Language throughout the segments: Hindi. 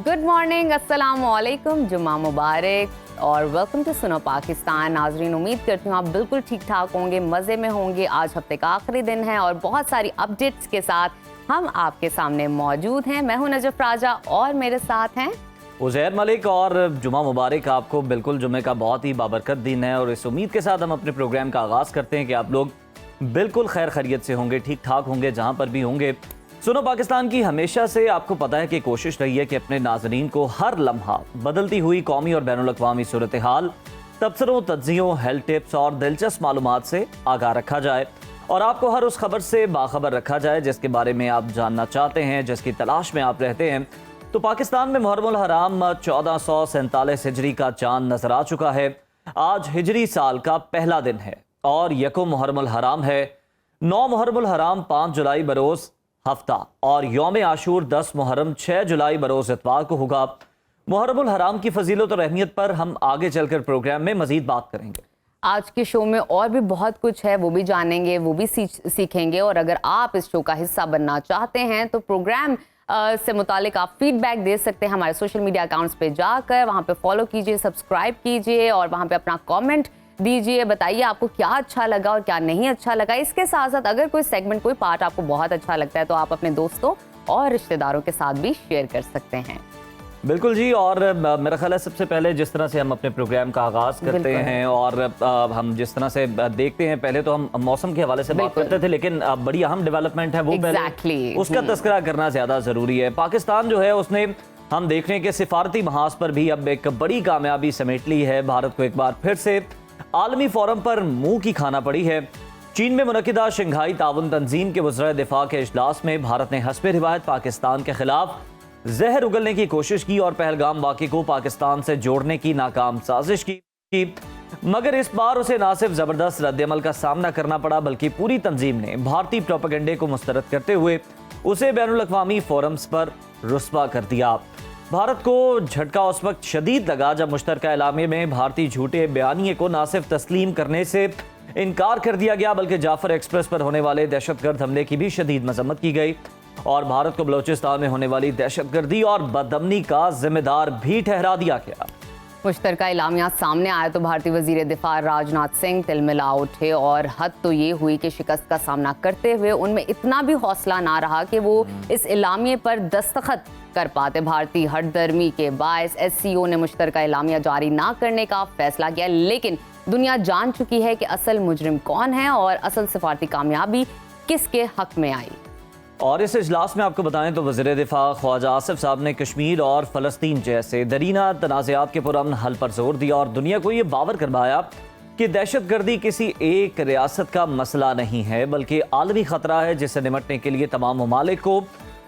गुड मॉर्निंग, अस्सलाम वालेकुम, जुम्मा मुबारक और वेलकम टू सुनो पाकिस्तान। नाजरीन, उम्मीद करती हूँ आप बिल्कुल ठीक ठाक होंगे, मज़े में होंगे। आज हफ्ते का आखिरी दिन है और बहुत सारी अपडेट्स के साथ हम आपके सामने मौजूद हैं। मैं हूँ नजफ राजा और मेरे साथ हैं उज़ैर मलिक। और जुम्मा मुबारक आपको। बिल्कुल जुम्मे का बहुत ही बाबरकत दिन है और इस उम्मीद के साथ हम अपने प्रोग्राम का आगाज़ करते हैं कि आप लोग बिल्कुल खैर खैरियत से होंगे, ठीक ठाक होंगे जहाँ पर भी होंगे। सुनो पाकिस्तान की हमेशा से आपको पता है कि कोशिश रही है कि अपने नाज़रीन को हर लम्हा बदलती हुई कौमी और बैनुल अक़वामी सूरत हाल, तबसरों, तज्ज़ियों, हेल्थ टिप्स और दिलचस्प मालूमात से आगाह रखा जाए और आपको हर उस खबर से बाखबर रखा जाए जिसके बारे में आप जानना चाहते हैं, जिसकी तलाश में आप रहते हैं। तो पाकिस्तान में मुहर्रमुल हराम 1447 हिजरी का चांद नजर आ चुका है। आज हिजरी साल का पहला दिन है और यकुम मुहर्रमुल हराम है। 9 मुहर्रमुल हराम 5 जुलाई बरोज़ हफ्ता और यौम आशूर 10 मुहर्रम 6 जुलाई बरोज़ इतवार को होगा। मुहर्रमुल हराम की फजीलत और अहमियत पर हम आगे चलकर प्रोग्राम में मजीद बात करेंगे। आज के शो में और भी बहुत कुछ है, वो भी जानेंगे, वो भी सीखेंगे। और अगर आप इस शो का हिस्सा बनना चाहते हैं तो प्रोग्राम से मुतालिक आप फीडबैक दे सकते हैं हमारे सोशल मीडिया अकाउंट्स पे जाकर। वहाँ पे फॉलो कीजिए, सब्सक्राइब कीजिए और वहाँ पे अपना कमेंट दीजिए। बताइए आपको क्या अच्छा लगा और क्या नहीं अच्छा लगा। इसके साथ साथ अगर कोई सेगमेंट, कोई पार्ट आपको बहुत अच्छा लगता है तो आप अपने दोस्तों और रिश्तेदारों के साथ भी शेयर कर सकते हैं। बिल्कुल जी। और मेरा ख्याल है सबसे पहले जिस तरह से हम अपने प्रोग्राम का आगाज़ करते हैं और हम जिस तरह से देखते हैं, पहले तो हम मौसम के हवाले से बात करते थे, लेकिन बड़ी अहम डेवलपमेंट है वो पहले उसका तस्करा करना ज़्यादा ज़रूरी है। पाकिस्तान जो है उसने, हम देख रहे हैं कि सिफारती महाज पर भी अब एक बड़ी कामयाबी समेट ली है। भारत को एक बार फिर से आलमी फोरम पर मुंह की खाना पड़ी है। चीन में मुनक्किदा शंघाई ताउन तंजीम के वज़ीर दिफा के इजलास में भारत ने हस्बे रिवायत पाकिस्तान के खिलाफ जहर उगलने की कोशिश की और पहलगाम वाक़े को पाकिस्तान से जोड़ने की नाकाम साजिश की, मगर इस बार उसे न सिर्फ जबरदस्त रद्दअमल का सामना करना पड़ा बल्कि पूरी तंजीम ने भारतीय प्रोपेगेंडे को मुस्तरद करते हुए उसे बैनुल अक़वामी फोरम्स पर रुस्वा कर दिया। भारत को झटका उस वक्त शदीद लगा जब मुश्तरका एलामे में भारतीय झूठे बयानिए को न सिर्फ तस्लीम करने से इनकार कर दिया गया बल्कि जाफर एक्सप्रेस पर होने वाले दहशतगर्द हमले की भी शदीद मजम्मत की गई और भारत को बलोचिस्तान में होने वाली दहशतगर्दी और बदअमनी का जिम्मेदार भी ठहरा दिया गया। मुश्तरका इलामिया सामने आया तो भारतीय वजीर दिफा राजनाथ सिंह तिलमिला उठे और हद तो ये हुई कि शिकस्त का सामना करते हुए उनमें इतना भी हौसला ना रहा कि वो इस इलामिये पर दस्तखत कर पाते। भारतीय हठधर्मी के बायस SCO ने मुश्तरका इलामिया जारी ना करने का फैसला किया, लेकिन दुनिया जान चुकी है कि असल मुजरिम कौन है और असल सिफारती कामयाबी किसके हक में आई। और इस इजलास में आपको बताएं तो वज़ीर दिफा ख्वाजा आसिफ साहब ने कश्मीर और फ़लस्तीन जैसे दरीना तनाज़ात के पुरअमन हल पर जोर दिया और दुनिया को ये बावर करवाया कि दहशतगर्दी किसी एक रियासत का मसला नहीं है बल्कि आलमी ख़तरा है जिससे निमटने के लिए तमाम ममालिक को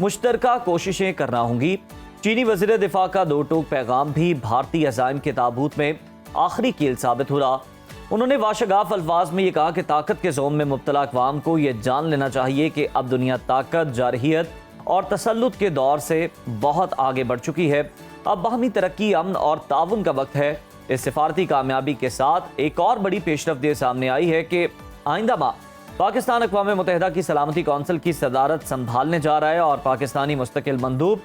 मुश्तरका कोशिशें करना होंगी। चीनी वज़ीर दिफा का दो टूक पैगाम भी भारतीय अज़ाइम के ताबूत में आखिरी कील साबित हुआ। उन्होंने वाशगाफ अल्फाज में ये कहा कि ताकत के ज़ोम में मुब्तला अक़वाम को ये जान लेना चाहिए कि अब दुनिया ताकत, जारहियत और तसल्लुत के दौर से बहुत आगे बढ़ चुकी है। अब बाहमी तरक्की, अमन और ताउन का वक्त है। इस सिफारती कामयाबी के साथ एक और बड़ी पेशरफ्त ये सामने आई है कि आइंदा माह पाकिस्तान अक़वाम मुत्तहिदा की सलामती कौंसिल की सदारत संभालने जा रहा है और पाकिस्तानी मुस्तकिल मंदूब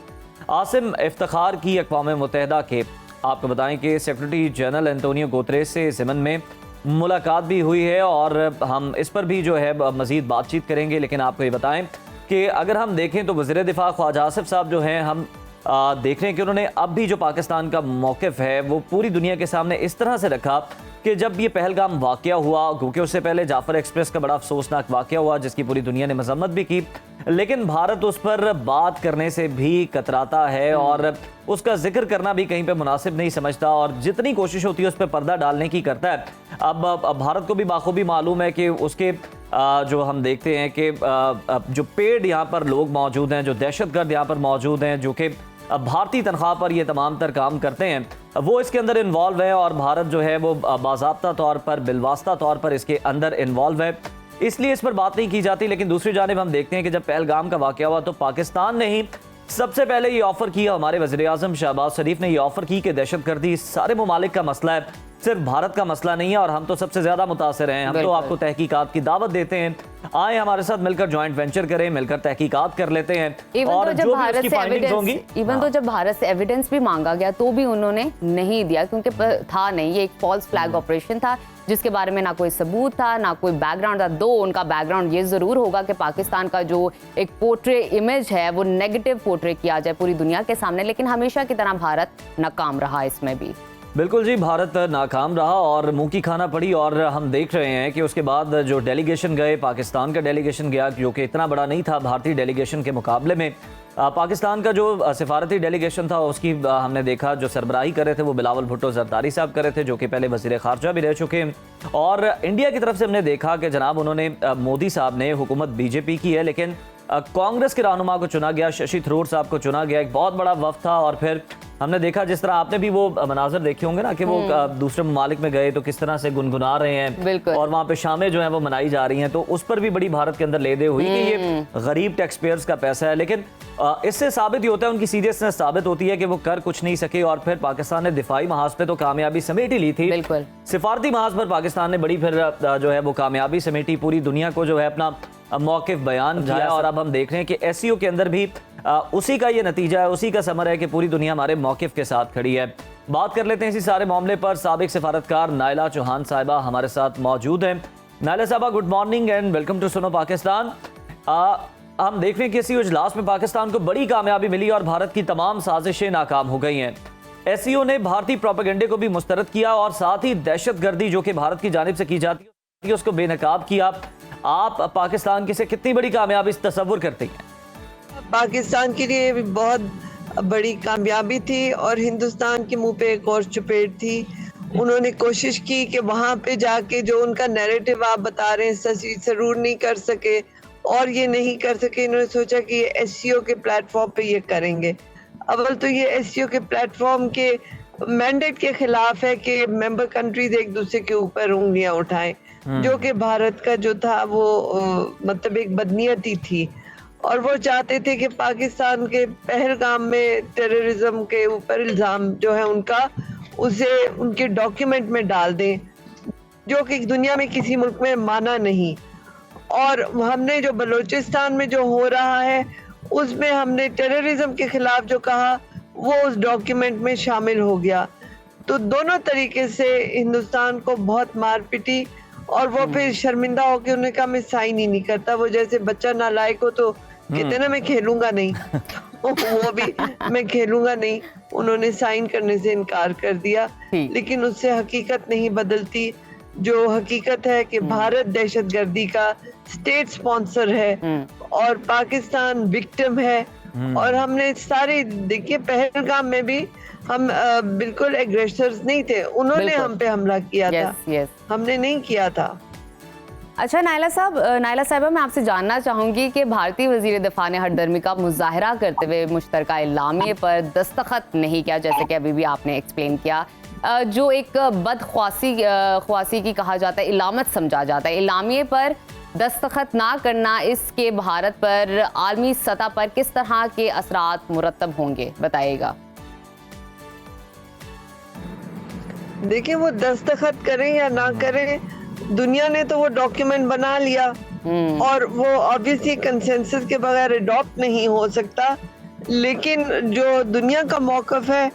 आसिम इफ्तिखार की अक़वाम मुत्तहिदा के, आपको बताएं कि सेक्रेटरी जनरल एंटोनियो गुतरेस से ज़िमन में मुलाकात भी हुई है और हम इस पर भी जो है मज़ीद बातचीत करेंगे। लेकिन आपको ये बताएं कि अगर हम देखें तो वज़ीर दिफा ख्वाजा आसिफ साहब जो हैं, हम देख रहे हैं कि उन्होंने अब भी जो पाकिस्तान का मौक़िफ़ है वो पूरी दुनिया के सामने इस तरह से रखा कि जब ये पहलगाम वाक़या हुआ, क्योंकि उससे पहले जाफर एक्सप्रेस का बड़ा अफसोसनाक वाक़या हुआ जिसकी पूरी दुनिया ने मजम्मत भी की, लेकिन भारत उस पर बात करने से भी कतराता है और उसका जिक्र करना भी कहीं पे मुनासिब नहीं समझता और जितनी कोशिश होती है उस पर पर्दा डालने की करता है। अब भारत को भी बाखूबी मालूम है कि उसके जो हम देखते हैं कि जो पेड यहाँ पर लोग मौजूद हैं, जो दहशतगर्द यहाँ पर मौजूद हैं, जो कि भारतीय तनख्वाह पर ये तमाम तर काम करते हैं, वो इसके अंदर इन्वॉल्व है और भारत जो है वो बाज़ाब्ता तौर पर, बिलवास्ता तौर पर इसके अंदर इन्वॉल्व है, इसलिए इस पर बात नहीं की जाती। लेकिन दूसरी जानिब हम देखते हैं कि जब पहलगाम का वाक़या हुआ तो पाकिस्तान ने ही सबसे पहले ये ऑफ़र किया, हमारे वज़ीर आज़म शहबाज शरीफ ने ये ऑफ़र की कि दहशतगर्दी सारे ममालिक का मसला है सिर्फ भारत का मसला नहीं है और हम तो सबसे ज्यादा मुतासिर हैं। हम तो बिल्कुल। आपको तहकीकात की दावत देते हैं, आए हमारे साथ मिलकर जॉइंट वेंचर करें, मिलकर तहकीकात कर लेते हैं। और जो भी उसकी फाइंडिंग्स होंगी, तो जब भारत से एविडेंस भी मांगा गया तो भी उन्होंने नहीं दिया, क्योंकि था नहीं, ये एक फॉल्स फ्लैग ऑपरेशन था जिसके बारे में ना कोई सबूत था ना कोई बैकग्राउंड था। दो उनका बैकग्राउंड ये जरूर होगा कि पाकिस्तान का जो एक पोर्ट्रे इमेज है वो नेगेटिव पोर्ट्रे किया जाए पूरी दुनिया के सामने, लेकिन हमेशा की तरह भारत नाकाम रहा इसमें भी। बिल्कुल जी, भारत नाकाम रहा और मुंह की खाना पड़ी। और हम देख रहे हैं कि उसके बाद जो डेलीगेशन गए, पाकिस्तान का डेलीगेशन गया जो कि इतना बड़ा नहीं था भारतीय डेलीगेशन के मुकाबले में। पाकिस्तान का जो सिफारती डेलीगेशन था उसकी हमने देखा जो सरबराही कर रहे थे वो बिलावल भुट्टो जरदारी साहब कर रहे थे, जो कि पहले वजीर खारजा भी रह चुके हैं। और इंडिया की तरफ से हमने देखा कि जनाब उन्होंने मोदी साहब ने हुकूमत बीजेपी की है, लेकिन कांग्रेस के रहनुमा को चुना गया, शशि थरूर साहब को चुना गया। एक बहुत बड़ा वफ्द था और फिर हमने देखा जिस तरह आपने भी वो मनाजर देखे होंगे ना कि वो दूसरे ममालिक में गए तो किस तरह से गुनगुना रहे हैं और वहाँ पे शामें जो हैं वो मनाई जा रही हैं। तो उस पर भी बड़ी भारत के अंदर लेदे हुई कि ये गरीब टैक्स पेयर्स का पैसा है, लेकिन इससे साबित ही होता है, उनकी सीरियसनेस साबित होती है कि वो कर कुछ नहीं सके। और फिर पाकिस्तान ने दिफाई महाज पे तो कामयाबी समेट ही ली थी, सिफारती महाज पर पाकिस्तान ने बड़ी फिर जो है वो कामयाबी समेटी, पूरी दुनिया को जो है अपना मौकिफ बयान किया। और अब हम देख रहे हैं कि एससीओ के अंदर भी उसी का ये नतीजा है, उसी का समर है कि पूरी दुनिया हमारे मौकिफ के साथ खड़ी है। बात कर लेते हैं इसी सारे मामले पर। साबिक सिफारतकार नायला चौहान साहिबा हमारे साथ मौजूद हैं। नायला साहिबा, good morning and welcome to Suno Pakistan. हम देख रहे हैं कि एससीओ इजलास में पाकिस्तान को बड़ी कामयाबी मिली और भारत की तमाम साजिशें नाकाम हो गई हैं। एससीओ ने भारतीय प्रोपेगेंडे को भी मुस्तरद किया और साथ ही दहशतगर्दी जो कि भारत की जानिब से की जाती है उसको बेनकाब किया। आप पाकिस्तान की से कितनी बड़ी कामयाबी तस्वुर करते हैं? पाकिस्तान के लिए भी बहुत बड़ी कामयाबी थी और हिंदुस्तान के मुंह पे एक और चपेट थी। उन्होंने कोशिश की कि वहाँ पे जाके जो उनका नैरेटिव आप बता रहे हैं शशि थरूर नहीं कर सके और ये नहीं कर सके, इन्होंने सोचा कि ये एससीओ के प्लेटफॉर्म पे ये करेंगे। अव्वल तो ये एससीओ के प्लेटफॉर्म के मैंडेट के खिलाफ है कि मेंबर कंट्रीज एक दूसरे के ऊपर उंगलियां उठाएं, जो कि भारत का जो था वो मतलब एक बदनीयती थी। और वो चाहते थे कि पाकिस्तान के पहलगाम में टेररिज्म के ऊपर इल्ज़ाम जो है उनका, उसे उनके डॉक्यूमेंट में डाल दें, जो कि दुनिया में किसी मुल्क में माना नहीं। और हमने जो बलूचिस्तान में जो हो रहा है उसमें हमने टेररिज्म के खिलाफ जो कहा वो उस डॉक्यूमेंट में शामिल हो गया। तो दोनों तरीके से हिंदुस्तान को बहुत मार पिटी और वो फिर शर्मिंदा होकर उन्होंने कहा मैं साइन ही नहीं करता। वो जैसे बच्चा नालायक हो तो कहते ना मैं खेलूंगा नहीं, वो भी मैं खेलूंगा नहीं, उन्होंने साइन करने से इनकार कर दिया। लेकिन उससे हकीकत नहीं बदलती। जो हकीकत है कि भारत दहशतगर्दी का स्टेट स्पॉन्सर है और पाकिस्तान विक्टिम है। और हमने सारे देखिए पहलगाम में भी हम बिल्कुल एग्रेसर्स नहीं थे, उन्होंने हम पे हमला किया था, हमने नहीं किया था। अच्छा नायला साहिबा, मैं आपसे जानना चाहूंगी कि भारतीय वजीर दिफा ने हरदर्मी का मुजाहरा करते हुए मुश्तरका इल्लामिये पर दस्तखत नहीं किया, जैसे कि अभी भी आपने एक्सप्लेन किया, जो एक बदख्वासी की कहा जाता है, इलामत समझा जाता है। इल्लामिये पर दस्तखत ना करना, इसके भारत पर आलमी सतह पर किस तरह के असरात मुरतब होंगे, बताइएगा। देखिए वो दस्तखत करें या ना करें, दुनिया ने तो वो डॉक्यूमेंट बना लिया और वो ऑब्वियसली कंसेंसस के बगैर अडॉप्ट नहीं हो सकता। लेकिन जो दुनिया का मौकफ है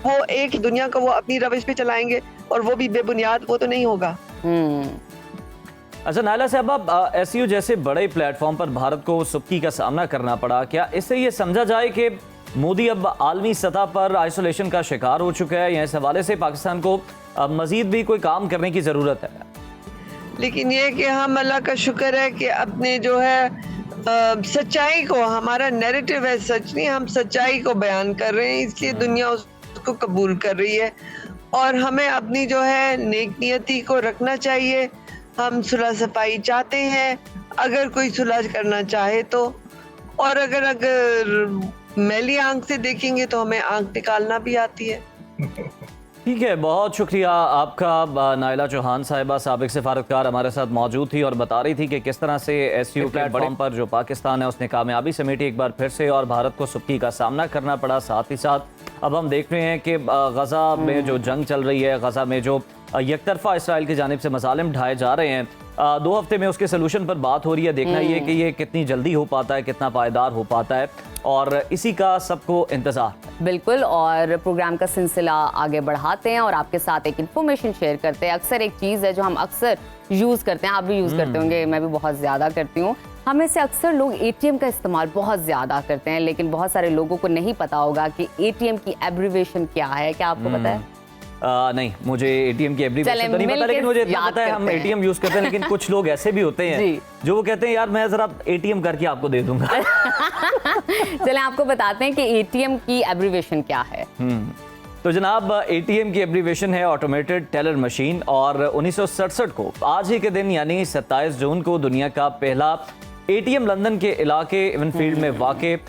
वो एक दुनिया का वो अपनी रविश पे चलाएंगे और वो भी बेबुनियाद, वो तो नहीं होगा। अच्छा नायला साहब, एससीओ जैसे बड़े प्लेटफॉर्म पर भारत को सुबकी का सामना करना पड़ा, क्या इससे ये समझा जाए कि मोदी अब आलमी सतह पर आइसोलेशन का शिकार हो चुका है, या इस हवाले से पाकिस्तान को मजीद भी कोई काम करने की जरूरत है? लेकिन ये कि हम अल्लाह का शुक्र है कि अपने जो है सच्चाई को, हमारा नैरेटिव है सच नहीं, हम सच्चाई को बयान कर रहे हैं, इसलिए दुनिया उसको कबूल कर रही है। और हमें अपनी जो है नेक नियति को रखना चाहिए। हम सुलह सफाई चाहते हैं, अगर कोई सुलह करना चाहे तो, और अगर मैली आंख से देखेंगे तो हमें आंख निकालना भी आती है। ठीक है, बहुत शुक्रिया आपका। नाइला चौहान साहिबा साबिक सिफारतकार हमारे साथ मौजूद थी और बता रही थी कि किस तरह से एससीओ प्लेटफॉर्म पर जो पाकिस्तान है उसने कामयाबी समेटी एक बार फिर से और भारत को सुबकी का सामना करना पड़ा। साथ ही साथ अब हम देख रहे हैं कि गजा में जो जंग चल रही है, गजा में जो यकतरफा इसराइल की जानिब से मसालिम ढाए जा रहे हैं, 2 हफ्ते में उसके सोल्यूशन पर बात हो रही है। देखना ये कि ये कितनी जल्दी हो पाता है, कितना पायदार हो पाता है, और इसी का सबको इंतजार। बिल्कुल, और प्रोग्राम का सिलसिला आगे बढ़ाते हैं और आपके साथ एक इन्फॉर्मेशन शेयर करते हैं। अक्सर एक चीज़ है जो हम अक्सर यूज़ करते हैं, आप भी यूज़ करते होंगे, मैं भी बहुत ज़्यादा करती हूँ। हमें से अक्सर लोग एटीएम का इस्तेमाल बहुत ज़्यादा करते हैं, लेकिन बहुत सारे लोगों को नहीं पता होगा कि एटीएम की एब्रीवेशन क्या है। क्या आपको पता है? नहीं, मुझे एटीएम की एब्रीवेशन तो नहीं पता, लेकिन मुझे इतना पता है हम एटीएम यूज करते हैं। लेकिन कुछ लोग ऐसे भी होते हैं जो वो कहते हैं यार मैं जरा एटीएम करके आपको दे दूंगा। चलें आपको बताते हैं कि एटीएम की एब्रीवेशन क्या है। तो जनाब, एटीएम की एब्रीवेशन है ऑटोमेटेड टेलर मशीन, और 1967 को आज ही के दिन यानी 27 जून को दुनिया का पहला एटीएम लंदन के इलाके इवनफील्ड में वाक़े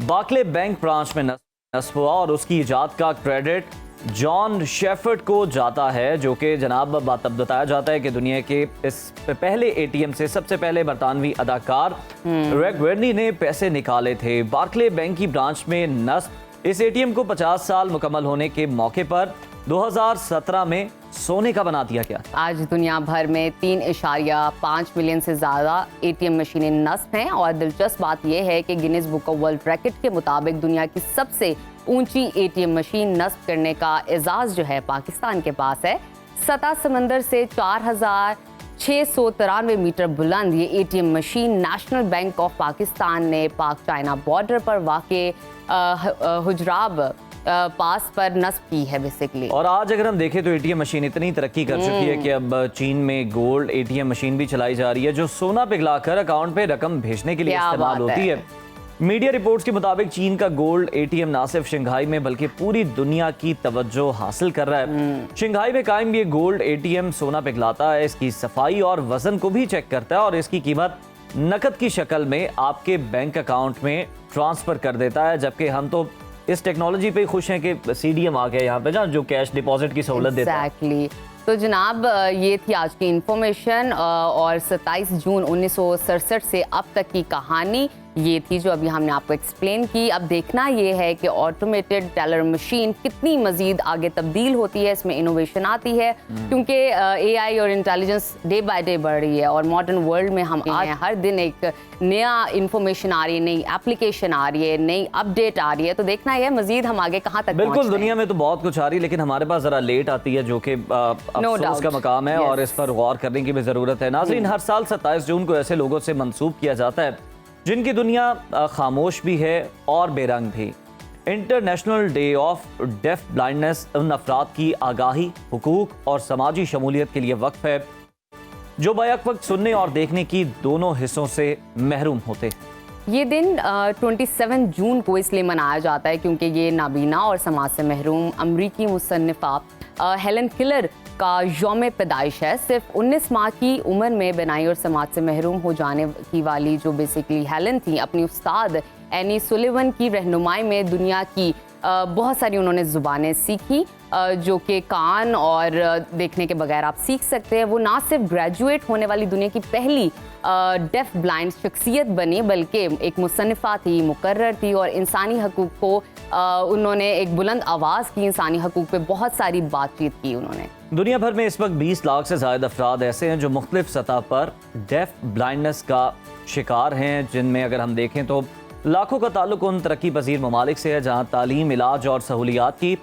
बार्कले बैंक ब्रांच में नस्ब हुआ, और उसकी इजाद का क्रेडिट जॉन शेफर्ड को जाता है, जो कि जनाब तब बताया जाता है कि दुनिया के इस पहले एटीएम से सबसे पहले बरतानवी अदाकार रेग वेर्नी ने पैसे निकाले थे। बार्कले बैंक की ब्रांच में नस्ब इस एटीएम को 50 साल मुकम्मल होने के मौके पर 2017 में सोने का बना दिया गया। आज दुनिया भर में 3.5 मिलियन से ज़्यादा एटीएम मशीनें नस्ब हैं, और दिलचस्प बात यह है कि Guinness book of world record के मुताबिक दुनिया की सबसे ऊंची एटीएम मशीन नस्ब करने का एजाज़ जो है पाकिस्तान के पास है। सतह समंदर से 4,693 मीटर बुलंद ये ATM machine national bank of Pakistan ने पाक चाइना बॉर्डर पर वाक़े हुजराब पास पर नस्ब की है बेसिकली। और आज अगर हम देखें तो एटीएम मशीन इतनी तरक्की कर चुकी है कि अब चीन में गोल्ड एटीएम मशीन भी चलाई जा रही है, जो सोना पिघलाकर अकाउंट पे रकम भेजने के लिए इस्तेमाल होती है। मीडिया रिपोर्ट्स के मुताबिक चीन का गोल्ड एटीएम ना सिर्फ शंघाई में बल्कि पूरी दुनिया की तवज्जो हासिल कर रहा है। शंघाई में कायम ये गोल्ड एटीएम सोना पिघलाता है, इसकी सफाई और वजन को भी चेक करता है, और इसकी कीमत नकद की शक्ल में आपके बैंक अकाउंट में ट्रांसफर कर देता है। जबकि हम तो इस टेक्नोलॉजी पे खुश हैं कि सीडीएम आ गया यहाँ पे, जो कैश डिपॉजिट की सहूलत देता है। Exactly. तो जनाब, ये थी आज की इंफॉर्मेशन, और 27 जून 1967 से अब तक की कहानी ये थी जो अभी हमने आपको एक्सप्लेन की। अब देखना ये है कि ऑटोमेटेड टेलर मशीन कितनी मजीद आगे तब्दील होती है, इसमें इनोवेशन आती है, क्योंकि एआई और इंटेलिजेंस डे बाय डे बढ़ रही है, और मॉडर्न वर्ल्ड में हम आज हर दिन एक नया इंफॉर्मेशन आ रही है, नई एप्लीकेशन आ रही है, नई अपडेट आ रही है। तो देखना है मजीद हम आगे कहाँ तक बिल्कुल, दुनिया में तो बहुत कुछ आ रही है, लेकिन हमारे पास जरा लेट आती है, जो कि अफसोस का मकाम है, और इस पर गौर करने की भी जरूरत है। नाज़रीन, हर साल 27 जून को ऐसे लोगों से मंसूब किया जाता है जिनकी दुनिया खामोश भी है और बेरंग भी। International day of deaf blindness उन अफराद की आगाही, हुकूक और समाजी शमूलियत के लिए वक्फ है जो बैक वक्त सुनने और देखने की दोनों हिस्सों से महरूम होते हैं। ये दिन 27 जून को इसलिए मनाया जाता है क्योंकि ये नाबीना और समाज से महरूम अमरीकी मुसन्निफा हेलन केलर का यौम पैदाइश है। सिर्फ 19 माह की उम्र में बनाई और समाज से महरूम हो जाने की वाली जो बेसिकली हेलन थी, अपनी उस्ताद एनी सुलिवन की रहनुमाई में दुनिया की बहुत सारी उन्होंने ज़ुबानें सीखी, जो कि कान और देखने के बगैर आप सीख सकते हैं। वो ना सिर्फ ग्रेजुएट होने वाली दुनिया की पहली डेफ ब्लाइंड शख्सियत बनी, बल्कि एक मुसन्निफा थी, मुकर्रर थी, और इंसानी हकूक़ को उन्होंने एक बुलंद आवाज़ की, इंसानी हकूक़ पे बहुत सारी बातचीत की उन्होंने। दुनिया भर में इस वक्त 20 लाख से ज़्यादा अफराद ऐसे हैं जो मुख्तलिफ सतह पर डेफ ब्लाइंडनेस का शिकार हैं, जिनमें अगर हम देखें तो लाखों का ताल्लुक उन तरक्की पजीर ममालिक से है जहाँ तालीम, इलाज और सहूलियात की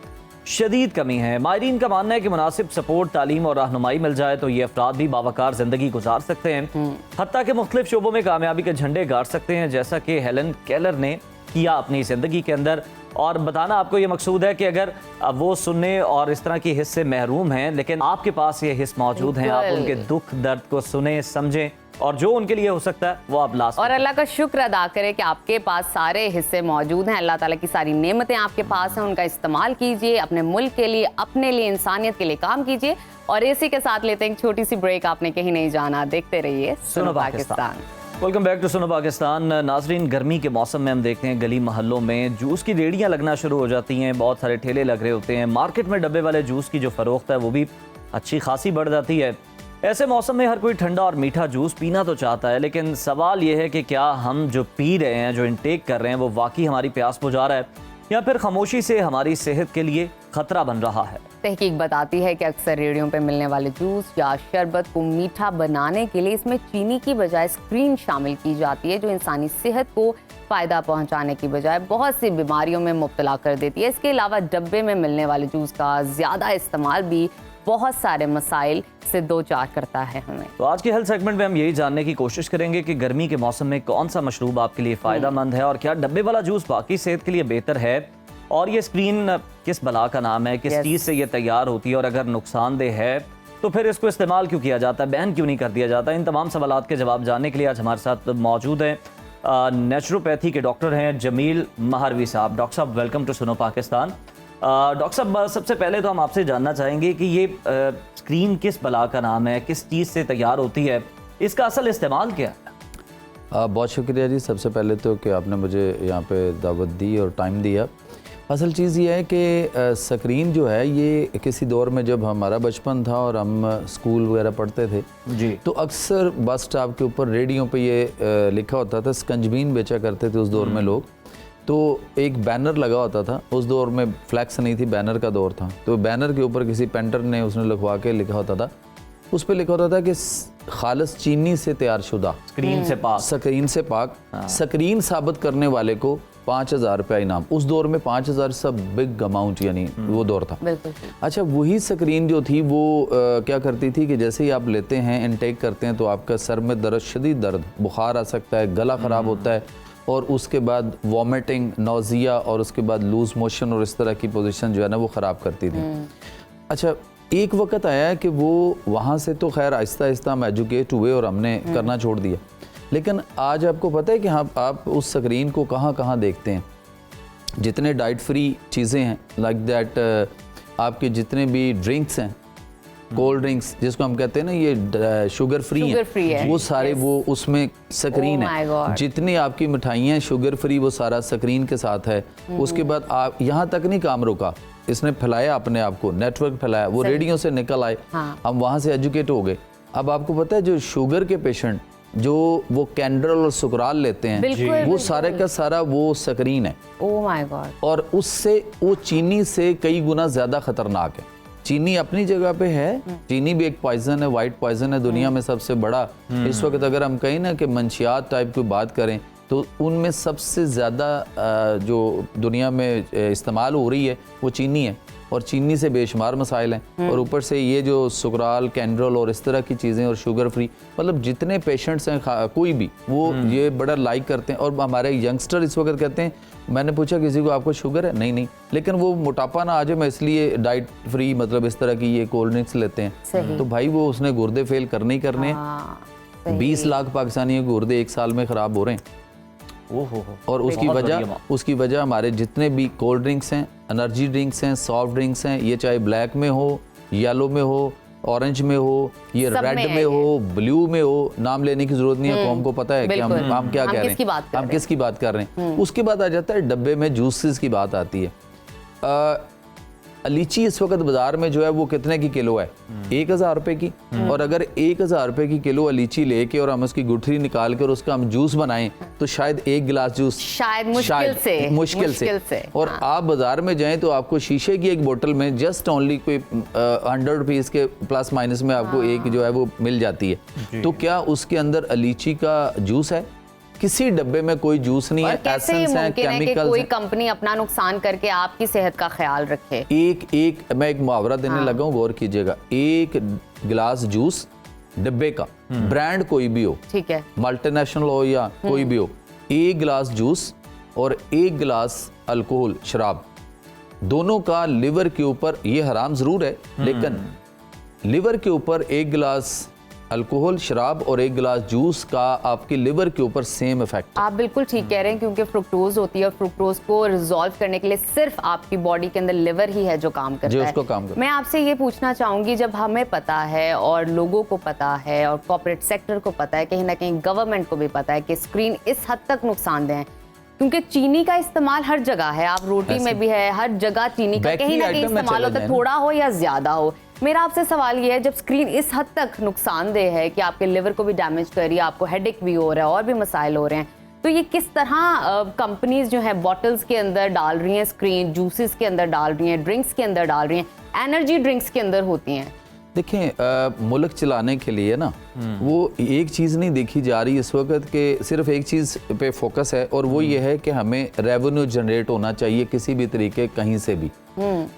शदीद कमी है। माहिरीन का मानना है कि मुनासिब सपोर्ट, तालीम और रहनुमाई मिल जाए तो ये अफराद भी बावकार ज़िंदगी गुजार सकते हैं, हत्ता के मुख्तलिफ शोबों में कामयाबी के झंडे गाड़ सकते हैं, जैसा कि हेलन केलर ने किया अपनी ज़िंदगी के अंदर। और बताना आपको ये मकसूद है कि अगर वो सुनने और इस तरह की हिस्स से महरूम हैं, लेकिन आपके पास ये हिस्स मौजूद हैं, आप उनके दुख दर्द को सुने, समझें, और जो उनके लिए हो सकता है वो आप ला सकते हैं। और अल्लाह का शुक्र अदा करें कि आपके पास सारे हिस्से मौजूद हैं। अल्लाह ताला की सारी नेमतें आपके पास हैं, उनका इस्तेमाल कीजिए, अपने मुल्क के लिए, अपने लिए, इंसानियत के लिए काम कीजिए। और इसी के साथ लेते हैं एक छोटी सी ब्रेक। आपने कहीं नहीं जाना, देखते रहिए सुनो Pakistan. Welcome back to Suno Pakistan. नाजरीन, गर्मी के मौसम में हम देखते हैं गली मोहल्लों में जूस की रेहड़ियाँ लगना शुरू हो जाती हैं, बहुत सारे ठेले लग रहे होते हैं, मार्केट में डब्बे वाले जूस की जो फ़रोख्त है वो भी अच्छी खासी बढ़ जाती है। ऐसे मौसम में हर कोई ठंडा और मीठा जूस पीना तो चाहता है, लेकिन सवाल ये है कि क्या हम जो पी रहे हैं, जो इंटेक कर रहे हैं, वो वाकई हमारी प्यास बुझा रहा है या फिर खामोशी से हमारी सेहत के लिए खतरा बन रहा है। तहकीक बताती है कि अक्सर रेडियो पे मिलने वाले जूस या शरबत को मीठा बनाने के लिए इसमें चीनी की बजाय स्क्रीन शामिल की जाती है, जो इंसानी सेहत को फ़ायदा पहुंचाने की बजाय बहुत सी बीमारियों में मुब्तला कर देती है। इसके अलावा डब्बे में मिलने वाले जूस का ज़्यादा इस्तेमाल भी बहुत सारे मसाइल से दो चार करता है हमें। तो आज के हेल्थ सेगमेंट में हम यही जानने की कोशिश करेंगे कि गर्मी के मौसम में कौन सा मशरूब आपके लिए फ़ायदेमंद है और क्या डब्बे वाला जूस बाकी सेहत के लिए बेहतर है, और ये स्क्रीन किस बला का नाम है, किस चीज़ से ये तैयार होती है, और अगर नुकसानदेह है तो फिर इसको इस्तेमाल क्यों किया जाता है, बैन क्यों नहीं कर दिया जाता। इन तमाम सवालात के जवाब जानने के लिए आज हमारे साथ मौजूद हैं नेचुरोपैथी के डॉक्टर हैं जमील महारवी साहब। डॉक्टर साहब, welcome to Suno Pakistan. Doctor साहब, सबसे पहले तो हम आपसे जानना चाहेंगे कि ये स्क्रीन किस बला का नाम है, किस चीज़ से तैयार होती है, इसका असल इस्तेमाल क्या है? बहुत शुक्रिया जी, सबसे पहले तो कि आपने मुझे यहाँ पे दावत दी और टाइम दिया। असल चीज़ ये है कि स्क्रीन जो है ये किसी दौर में जब हमारा बचपन था और हम स्कूल वगैरह पढ़ते थे जी, तो अक्सर बस स्टॉप के ऊपर रेडियो पे ये लिखा होता था, स्कंजबीन बेचा करते थे उस दौर में लोग, तो एक बैनर लगा होता था। उस दौर में फ्लैक्स नहीं थी, बैनर का दौर था, तो बैनर के ऊपर किसी पेंटर ने उसने लिखवा के लिखा होता था, उस पर लिखा होता था कि खालिस चीनी से तैयार शुदा, स्क्रीन से पाक, स्क्रीन से पाक। स्क्रीन साबित करने वाले को 5,000 रुपया इनाम। उस दौर में 5,000 सब बिग अमाउंट, यानी वो दौर था। बिल्कुल। अच्छा, वही स्क्रीन जो थी वो क्या करती थी कि जैसे ही आप लेते हैं, इनटेक करते हैं, तो आपका सर में दर्द, शदीद दर्द, बुखार आ सकता है, गला ख़राब होता है, और उसके बाद वॉमिटिंग, नौजिया, और उसके बाद लूज मोशन, और इस तरह की पोजीशन जो है ना वो ख़राब करती थी। अच्छा, एक वक्त आया कि वो वहाँ से तो खैर आहिस्ता आहिस्ता हम एजुकेट हुए और हमने करना छोड़ दिया, लेकिन आज आपको पता है कि हाँ, आप उस स्क्रीन को कहाँ कहाँ देखते हैं। जितने डाइट फ्री चीज़ें हैं, लाइक दैट आपके जितने भी ड्रिंक्स हैं, कोल्ड ड्रिंक्स जिसको हम कहते हैं ना, ये शुगर फ्री हैं, वो सारे वो उसमें स्क्रीन है। जितनी आपकी मिठाइयाँ हैं शुगर फ्री, वो सारा स्क्रीन के साथ है। उसके बाद आप यहाँ तक नहीं काम रुका, इसने फैलाया अपने आप को, नेटवर्क फैलाया, वो रेडियो से निकल आए, हम वहाँ से एजुकेट हो गए। अब आपको पता है जो शुगर के पेशेंट जो वो कैंड्रल और सुकराल लेते हैं, वो सारे का सारा वो स्क्रीन है। Oh my God. और उससे वो चीनी से कई गुना ज़्यादा खतरनाक है। चीनी अपनी जगह पे है, चीनी भी एक पॉइजन है, वाइट पॉइजन है, दुनिया में सबसे बड़ा। इस वक्त अगर हम कहें ना कि मंशियात टाइप की बात करें, तो उनमें सबसे ज़्यादा जो दुनिया में इस्तेमाल हो रही है वो चीनी है, और चीनी से बेशुमार मसाइल हैं। और ऊपर से ये जो सुकराल, कैंड्रल और इस तरह की चीज़ें, और शुगर फ्री, मतलब जितने पेशेंट्स हैं कोई भी, वो ये बड़ा लाइक करते हैं। और हमारे यंगस्टर इस वक्त कहते हैं, मैंने पूछा किसी को आपको शुगर है, नहीं, लेकिन वो मोटापा ना आ जाए मैं इसलिए डाइट फ्री, मतलब इस तरह की ये कोल्ड ड्रिंक्स लेते हैं। तो भाई वो उसने गुर्दे फेल करने ही करने हैं। 20 लाख पाकिस्तानियों के गुर्दे एक साल में ख़राब हो रहे हैं। और उसकी वजह हमारे जितने भी कोल्ड ड्रिंक्स हैं, एनर्जी ड्रिंक्स हैं, सॉफ्ट ड्रिंक्स हैं, ये चाहे ब्लैक में हो, येलो में हो, ऑरेंज में हो, ये रेड में हो, ब्लू में हो, नाम लेने की जरूरत नहीं है, कौम को पता है कि हम क्या कह रहे हैं, हम किसकी बात कर रहे हैं। उसके बाद आ जाता है डब्बे में जूसेस की बात आती है। लीची इस वक्त बाजार में जो है वो कितने की किलो है? 1,000 रुपए की। और अगर 1,000 रुपए की किलो लीची लेके और हम उसकी गुठली निकाल कर उसका हम जूस बनाएं, तो शायद एक गिलास जूस शायद मुश्किल से। और आप बाजार में जाएं तो आपको शीशे की एक बोतल में जस्ट ओनली कोई 100 रुपीज़ के प्लस माइनस में आपको एक जो है वो मिल जाती है। तो क्या उसके अंदर लीची का जूस है? किसी डब्बे में कोई जूस नहीं है, एसेंस है, केमिकल्स। कोई कंपनी अपना नुकसान करके आपकी सेहत का ख्याल रखे। मैं एक मुहावरा देने लगा हूँ, गौर कीजिएगा। एक गिलास जूस डब्बे का, ब्रांड कोई भी हो, ठीक है, मल्टीनेशनल हो या कोई भी हो, एक गिलास जूस और एक गिलास अल्कोहल, शराब, दोनों का लिवर के ऊपर, ये हराम जरूर है, लेकिन लिवर के ऊपर एक गिलास अल्कोहल, शराब और एक गिलास जूस का आपके लिवर के ऊपर सेम इफेक्ट। आप बिल्कुल ठीक कह रहे हैं, क्योंकि फ्रुक्टोज होती है और फ्रुक्टोज को रिजॉल्व करने के लिए सिर्फ आपकी बॉडी के अंदर लिवर ही है जो काम करता जो है। उसको काम करता है। मैं आपसे ये पूछना चाहूंगी, जब हमें पता है और लोगों को पता है और कॉर्पोरेट सेक्टर को पता है, कहीं ना कहीं गवर्नमेंट को भी पता है कि स्क्रीन इस हद तक नुकसानदेह है, क्योंकि चीनी का इस्तेमाल हर जगह है, आप रोटी में भी है, हर जगह चीनी का कहीं ना कहीं इस्तेमाल होता है, थोड़ा हो या ज्यादा हो। मेरा आपसे सवाल ये है, जब स्क्रीन इस हद तक नुकसानदेह है कि आपके लिवर को भी डैमेज कर रही है, आपको हेडेक भी हो रहा है और भी मसाइल हो रहे हैं, तो ये किस तरह कंपनीज जो है बॉटल्स के अंदर डाल रही हैं स्क्रीन, जूसेस के अंदर डाल रही हैं, ड्रिंक्स के अंदर डाल रही हैं, एनर्जी ड्रिंक्स के अंदर होती हैं। देखें, मुल्क चलाने के लिए ना वो एक चीज़ नहीं देखी जा रही इस वक्त के, सिर्फ एक चीज़ पे फोकस है और वो ये है कि हमें रेवेन्यू जनरेट होना चाहिए किसी भी तरीके कहीं से भी।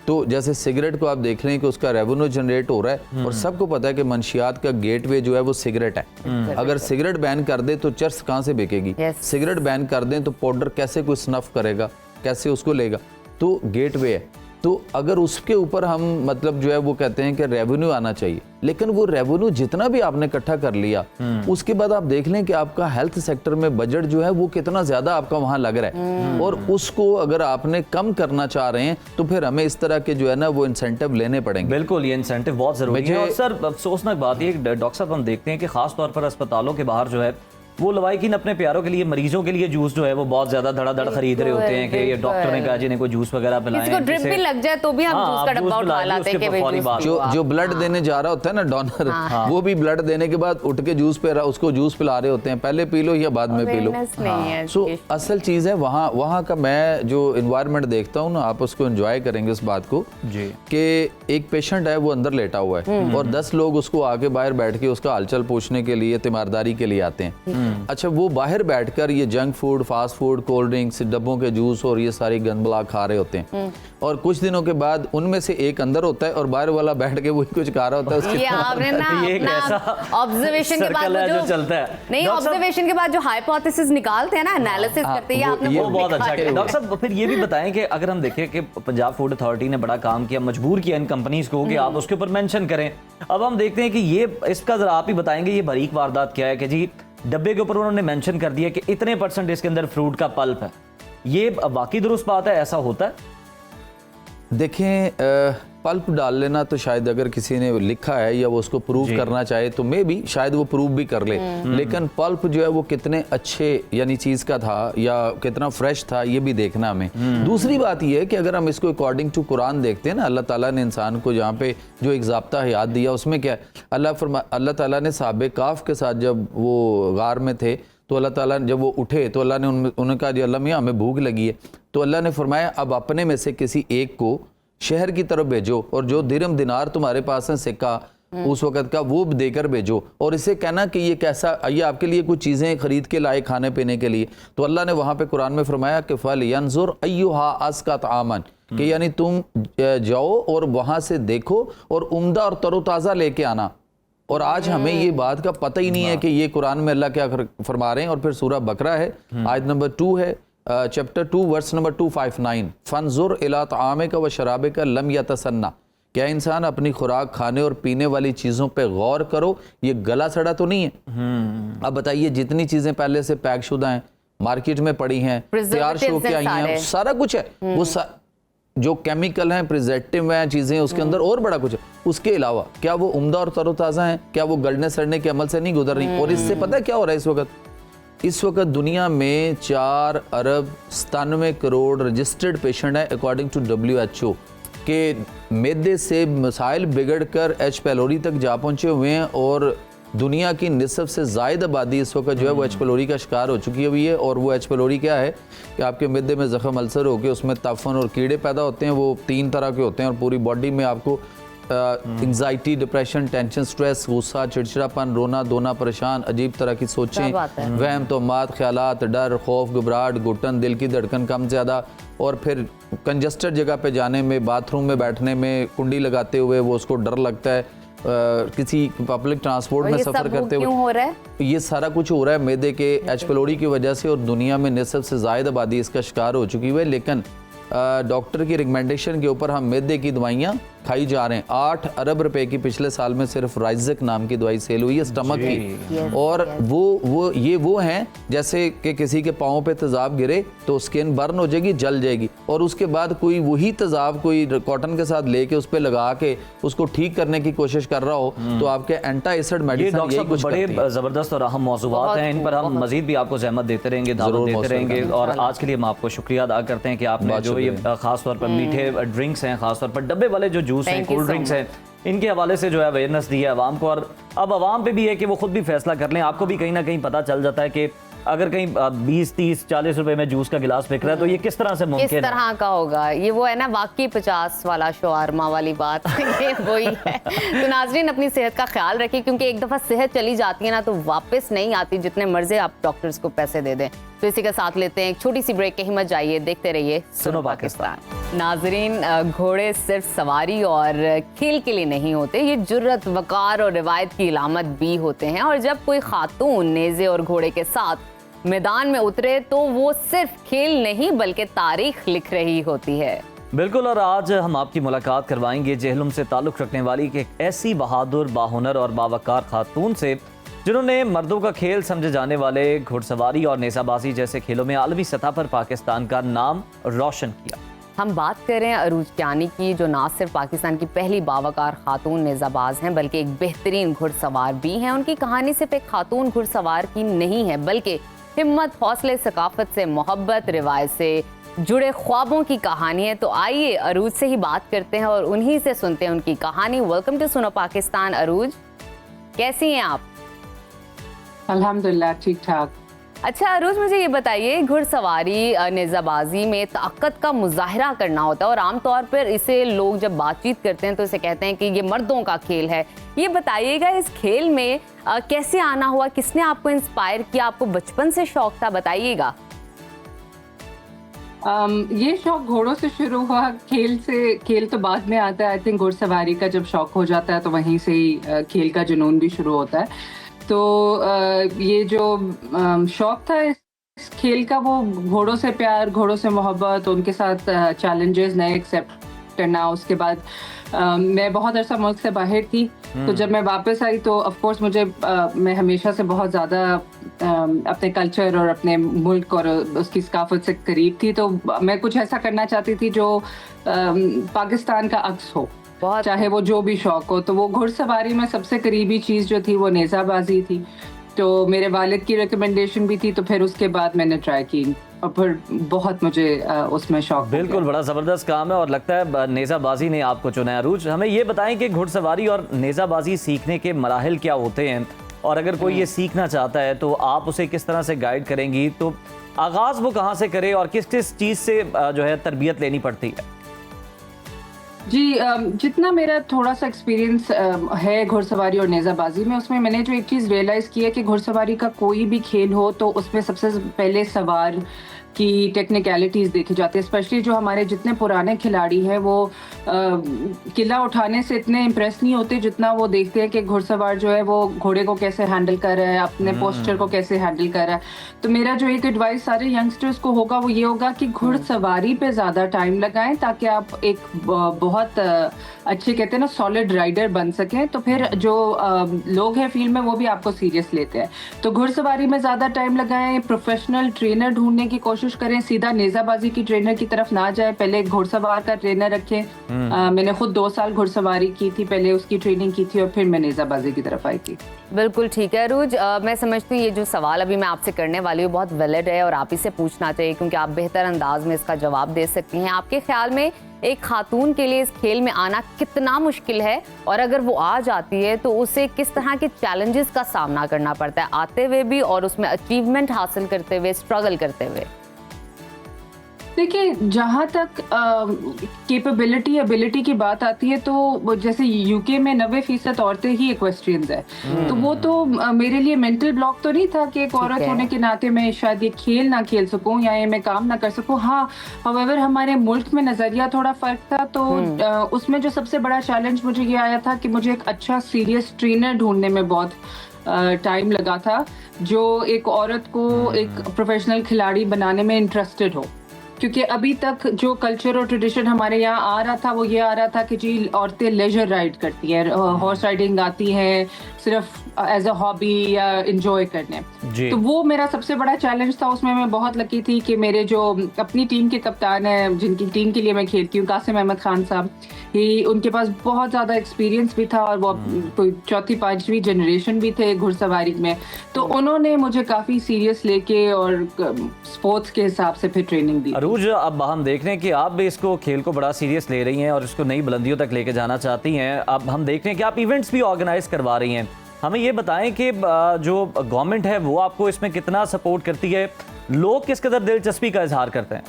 तो जैसे सिगरेट को आप देख रहे हैं कि उसका रेवेन्यू जनरेट हो रहा है और सबको पता है कि मंशियात का गेटवे जो है वो सिगरेट है। अगर सिगरेट बैन कर दे तो चर्च कहाँ से बिकेगी? सिगरेट बैन कर दें तो पाउडर कैसे कोई स्नफ करेगा, कैसे उसको लेगा? तो गेटवे है। तो अगर उसके ऊपर हम मतलब जो है वो कहते हैं कि रेवेन्यू आना चाहिए, लेकिन वो रेवेन्यू जितना भी आपने इकट्ठा कर लिया उसके बाद आप देख लें कि आपका हेल्थ सेक्टर में बजट जो है वो कितना ज्यादा आपका वहां लग रहा है, और उसको अगर आपने कम करना चाह रहे हैं तो फिर हमें इस तरह के जो है ना वो इंसेंटिव लेने पड़ेंगे। बिल्कुल, ये इंसेंटिव बहुत जरूरी है। और सर अफसोसनाक बात ये, डॉक्टर साहब हम देखते हैं कि खास तौर पर अस्पतालों के बाहर जो है वो लवाइकिन अपने प्यारों के लिए, मरीजों के लिए जूस जो है वो बहुत ज्यादा धड़ाधड़ खरीद रहे होते हैं कि ये डॉक्टर ने कहा जी ने कोई जूस वगैरह पिलाएं, किसी को ड्रिप भी लग जाए तो भी हम जूस का डब्बा उठा लाते हैं कि भाई जूस। जो ब्लड देने जा रहा होता है ना डोनर, वो भी ब्लड देने के बाद उठ के जूस पे उसको जूस पिला रहे होते हैं, पहले पी लो या बाद में पी लो। सो असल चीज है वहाँ का मैं जो इन्वायरमेंट देखता हूँ ना, आप उसको एंजॉय करेंगे इस बात को कि एक पेशेंट है वो अंदर लेटा हुआ है और 10 लोग उसको आके बाहर बैठ के उसका हालचाल पूछने के लिए, तीमारदारी के लिए आते हैं। अच्छा, वो बाहर बैठकर ये junk food, fast food, cold drinks, डब्बों के जूस और ये सारी गंदबला खा रहे होते हैं, और कुछ दिनों के बाद उनमें से एक अंदर होता है और बाहर वाला बैठ के वही कुछ खा रहा होता है। ये आपने ना अपना ऑब्जर्वेशन के बाद जो चलता है, नहीं ऑब्जर्वेशन के बाद जो हाइपोथेसिस निकालते हैं ना, एनालिसिस करते हैं, आपने वो बहुत अच्छा किया। डॉक्टर साहब फिर ये भी बताएं कि अगर हम देखें कि पंजाब फूड अथॉरिटी ने बड़ा काम किया, मजबूर किया इन कंपनीज को कि आप उसके ऊपर मेंशन करें। अब हम देखते हैं कि ये इसका जरा आप ही बताएंगे ये बारीक वारदात क्या है कि जी डब्बे के ऊपर उन्होंने मेंशन कर दिया कि इतने % इसके अंदर फ्रूट का पल्प है, ये वाकई दुरुस्त बात है, ऐसा होता है? देखें, पल्प डाल लेना तो शायद अगर किसी ने लिखा है या वो उसको प्रूव करना चाहे तो मे भी शायद वो प्रूव भी कर ले, लेकिन पल्प जो है वो कितने अच्छे यानी चीज़ का था या कितना फ्रेश था ये भी देखना हमें। दूसरी बात ये है कि अगर हम इसको अकॉर्डिंग टू कुरान देखते हैं ना, अल्लाह ताला ने इंसान को जहाँ पे जो एक ज़ाब्ता हयात दिया उसमें क्या है, अल्लाह ताला ने साहबे काफ के साथ जब वो गार में थे तो अल्लाह ताला जब वो उठे तो अल्लाह ने उन्होंने कहा जी अल्लाह मियाँ हमें भूख लगी है, तो अल्लाह ने फरमाया अब अपने में से किसी एक को शहर की तरफ भेजो और जो दिरहम दिनार तुम्हारे पास है सिक्का उस वक्त का वो देकर भेजो, और इसे कहना कि ये कैसा, ये आपके लिए कुछ चीज़ें खरीद के लाए खाने पीने के लिए। तो अल्लाह ने वहाँ पे कुरान में फरमाया कि फल यंजुर अय्युहा अस्का आमन, कि यानी तुम जाओ और वहाँ से देखो और उम्दा और तरोताज़ा लेके आना। और आज हमें ये बात का पता ही नहीं है कि ये कुरान में अल्लाह क्या फरमा रहे हैं। और फिर सूरह बकरा है, आयत नंबर 2 है, चैप्टर 2 वर्स नंबर 259, फंजुर इला तामिका व शराबिका लम यतसन्ना, क्या इंसान अपनी खुराक, खाने और पीने वाली चीज़ों पे गौर करो, ये गला सड़ा तो नहीं है। अब बताइए जितनी चीज़ें पहले से पैक शुदा हैं, मार्केट में पड़ी हैं, तैयार शो के आई हैं, सारा कुछ है, वो जो केमिकल हैं, प्रिजर्वेटिव हैं, चीज़ें उसके अंदर और बड़ा कुछ है। उसके अलावा क्या वो उम्दा और तरोताज़ा हैं? क्या वो गलने सड़ने के अमल से नहीं गुजर रही? और इससे पता है क्या हो रहा है इस वक्त दुनिया में 4 अरब 97 करोड़ रजिस्टर्ड पेशेंट है अकॉर्डिंग टू WHO, के मैदे से मसाइल बिगड़ कर H. pylori तक जा पहुँचे हुए हैं, और दुनिया की निसफ से ज़ायद आबादी इस वक्त जो है वो H. pylori का शिकार हो चुकी हुई है। और वो H. pylori क्या है कि आपके मैदे में ज़ख़म अल्सर होकर उसमें ताफ़न और कीड़े पैदा होते हैं, वो 3 तरह के होते हैं, और पूरी बॉडी में आपको एंजाइटी, डिप्रेशन, टेंशन, स्ट्रेस, गुस्सा, चिड़चिड़ापन, रोना धोना, परेशान, अजीब तरह की सोचें, वहम, तोहमात, ख्यालात, डर, खौफ, घबराहट, घुटन, दिल की धड़कन कम ज़्यादा, और फिर कंजस्टेड जगह पे जाने में, बाथरूम में बैठने में, कुंडी लगाते हुए वो उसको डर लगता है, किसी पब्लिक ट्रांसपोर्ट में सफ़र करते हुए। हो रहा है? ये सारा कुछ हो रहा है मैदे के H. pylori की वजह से, और दुनिया में निसफ से ज़ायद आबादी इसका शिकार हो चुकी है। लेकिन डॉक्टर की रिकमेंडेशन के ऊपर हम मैदे की दवाइयाँ खाई जा रहे हैं। 8 अरब रुपए की पिछले साल में सिर्फ राइजक नाम की दवाई सेल हुई है स्टमक की। और वो हैं जैसे कि किसी के पाँव पे तेजाब गिरे तो स्किन बर्न हो जाएगी, जल जाएगी, और उसके बाद कोई वही तेजाब कोई कॉटन के साथ लेके उस पर लगा के उसको ठीक करने की कोशिश कर रहा हो तो आपके एंटी एसिड मेडिसिन यही कुछ बड़े करती है। जबरदस्त और अहम मौजूआत हैं, इन पर हम मजीद भी आपको जहमत देते रहेंगे, दावत देते रहेंगे। और आज के लिए हम आपको शुक्रिया अदा करते हैं कि आपने जो ये खास तौर पर मीठे ड्रिंक्स हैं, खास तौर पर डब्बे वाले जो जूस हैं, कोल्ड ड्रिंक्स हैं, इनके हवाले से जो है अवेयरनेस दी है आवाम को। और अब आवाम पे भी है कि वो खुद भी फैसला कर लें। आपको भी कहीं ना कहीं पता चल जाता है कि अगर कहीं 20, 30, 40 रुपए में जूस का गिलास बिक रहा है तो ये किस तरह से मुमकिन है, किस तरह का होगा। ये वो है ना वाकई 50 वाला शवारमा वाली बात ये वही है। तो नाजरीन अपनी सेहत का ख्याल रखिए, क्योंकि एक दफ़ा सेहत चली जाती है ना तो वापस नहीं आती, जितने मर्जी आप डॉक्टर्स को पैसे दे दें। तो इसी का साथ लेते हैं एक छोटी सी ब्रेक, कहीं मत जाइए, देखते रहिए सुनो पाकिस्तान। नाजरीन, घोड़े सिर्फ सवारी और खेल के लिए नहीं होते, ये जुर्रत, वकार और रिवायत की इलामत भी होते हैं। और जब कोई खातून नेज़े और घोड़े के साथ मैदान में उतरे तो वो सिर्फ खेल नहीं बल्कि तारीख लिख रही होती है। बिल्कुल। और आज हम आपकी मुलाकात करवाएंगे जेहलुम से ताल्लुक़ रखने वाली एक ऐसी बहादुर, बाहुनर और बावकार खातून से जिन्होंने मर्दों का खेल समझे जाने वाले घुड़सवारी और नेज़ाबाजी जैसे खेलों में आलमी सतह पर पाकिस्तान का नाम रोशन किया। हम बात करें अरूज कियानी की, जो ना सिर्फ पाकिस्तान की पहली बावकार खातून नेज़ाबाज हैं बल्कि एक बेहतरीन घुड़सवार भी हैं। उनकी कहानी सिर्फ एक खातून घुड़सवार की नहीं है, बल्कि हिम्मत, हौसले, सकाफत से मोहब्बत, रिवायत से जुड़े ख्वाबों की कहानी है। तो आइए अरूज से ही बात करते हैं और उन्हीं से सुनते हैं उनकी कहानी। Welcome to Suno Pakistan. अरूज, कैसी हैं आप? अल्हम्दुलिल्लाह, ठीक ठाक। अच्छा अरूज, मुझे ये बताइए, घुड़सवारी नेज़ाबाजी में ताकत का मुजाहरा करना होता है और आमतौर पर इसे लोग जब बातचीत करते हैं तो इसे कहते हैं कि ये मर्दों का खेल है। ये बताइएगा इस खेल में कैसे आना हुआ, किसने आपको इंस्पायर किया, आपको बचपन से शौक था, बताइएगा। ये शौक घोड़ों से शुरू हुआ, खेल से। खेल तो बाद में आता है। आई थिंक घुड़सवारी का जब शौक हो जाता है तो वहीं से ही खेल का जुनून भी शुरू होता है। तो ये जो शौक था इस खेल का, वो घोड़ों से प्यार, घोड़ों से मोहब्बत, उनके साथ चैलेंजेस नए एक्सेप्ट करना। उसके बाद मैं बहुत अरसा मुल्क से बाहर थी, तो जब मैं वापस आई तो ऑफ कोर्स मुझे मैं हमेशा से बहुत ज़्यादा अपने कल्चर और अपने मुल्क और उसकी सकाफत से करीब थी। तो मैं कुछ ऐसा करना चाहती थी जो पाकिस्तान का अक्स हो, चाहे वो जो भी शौक हो। तो वो घुड़सवारी में सबसे करीबी चीज़ जो थी वो नेज़ाबाजी थी। तो मेरे वालिद की रिकमेंडेशन भी थी, तो फिर उसके बाद मैंने ट्राई की और फिर बहुत मुझे उसमें शौक। बिल्कुल, बड़ा ज़बरदस्त काम है और लगता है नेज़ाबाजी ने आपको चुना है। अरूज, हमें ये बताएं कि घुड़सवारी और नेज़ाबाजी सीखने के मराहिल क्या होते हैं, और अगर कोई ये सीखना चाहता है तो आप उसे किस तरह से गाइड करेंगी? तो आगाज़ वो कहाँ से करे और किस किस चीज़ से जो है तरबियत लेनी पड़ती है? जी, जितना मेरा थोड़ा सा एक्सपीरियंस है घुड़सवारी और नेज़ाबाजी में, उसमें मैंने जो एक चीज़ रियलाइज़ की है कि घुड़सवारी का कोई भी खेल हो तो उसमें सबसे पहले सवार की टेक्निकलिटीज़ देखी जाती है। स्पेशली जो हमारे जितने पुराने खिलाड़ी हैं वो किला उठाने से इतने इम्प्रेस नहीं होते जितना वो देखते हैं कि घुड़सवार जो है वो घोड़े को कैसे हैंडल कर रहा है, अपने पोस्चर को कैसे हैंडल कर रहा है। तो मेरा जो एक एडवाइस सारे यंगस्टर्स को होगा वो ये होगा कि घुड़सवारी पे ज़्यादा टाइम लगाएं ताकि आप एक बहुत अच्छे, कहते हैं ना, सॉलिड राइडर बन सकें। तो फिर जो लोग हैं फील्ड में वो भी आपको सीरियस लेते हैं। तो घुड़सवारी में ज़्यादा टाइम लगाएं, प्रोफेशनल ट्रेनर ढूंढने की कोशिश करें, सीधा नेज़ाबाजी की ट्रेनर की तरफ ना जाए, पहले घुड़सवार का ट्रेनर रखें। मैंने खुद 2 साल घुड़सवारी की थी, पहले उसकी ट्रेनिंग की थी और फिर मैं नेज़ाबाजी की तरफ आई थी। बिल्कुल ठीक है अरूज, मैं समझती हूँ ये जो सवाल अभी मैं आपसे करने वाली हूँ बहुत वैलिड है और आप ही से पूछना चाहिए क्योंकि आप बेहतर अंदाज में इसका जवाब दे सकती हैं। आपके ख्याल में एक खातून के लिए इस खेल में आना कितना मुश्किल है, और अगर वो आ जाती है तो उसे किस तरह के चैलेंजेस का सामना करना पड़ता है आते हुए भी और उसमें अचीवमेंट हासिल करते हुए, स्ट्रगल करते हुए? देखिए, जहाँ तक कैपेबिलिटी, एबिलिटी की बात आती है तो जैसे यूके में 90% औरतें ही इक्वेस्ट्रियंस है। तो वो तो मेरे लिए मेंटल ब्लॉक तो नहीं था कि एक औरत होने के नाते मैं शायद ये खेल ना खेल सकूं या ये मैं काम ना कर सकूं। हाँ, हाउएवर हमारे मुल्क में नज़रिया थोड़ा फ़र्क था। तो उसमें जो सबसे बड़ा चैलेंज मुझे ये आया था कि मुझे एक अच्छा सीरियस ट्रेनर ढूंढने में बहुत टाइम लगा था जो एक औरत को एक प्रोफेशनल खिलाड़ी बनाने में इंटरेस्टेड हो। क्योंकि अभी तक जो कल्चर और ट्रेडिशन हमारे यहाँ आ रहा था वो ये आ रहा था कि जी औरतें लेजर राइड करती हैं, हॉर्स राइडिंग आती हैं सिर्फ एज अ हॉबी या इंजॉय करने। तो वो मेरा सबसे बड़ा चैलेंज था। उसमें मैं बहुत लकी थी कि मेरे जो अपनी टीम के कप्तान हैं, जिनकी टीम के लिए मैं खेलती हूँ, कासिम अहमद खान साहब, ही उनके पास बहुत ज़्यादा एक्सपीरियंस भी था और वो कोई चौथी पांचवी जनरेशन भी थे घुड़सवारी में। तो उन्होंने मुझे काफ़ी सीरियस लेके और स्पोर्ट्स के हिसाब से फिर ट्रेनिंग दी। अरूज, अब हम देख रहे हैं कि आप भी इसको खेल को बड़ा सीरियस ले रही हैं और इसको नई बुलंदियों तक लेके जाना चाहती हैं। अब हम देख रहे हैं कि आप इवेंट्स भी ऑर्गेनाइज करवा रही हैं। हमें ये बताएं कि जो गवर्नमेंट है वो आपको इसमें कितना सपोर्ट करती है, लोग किस कदर दिलचस्पी का इजहार करते हैं?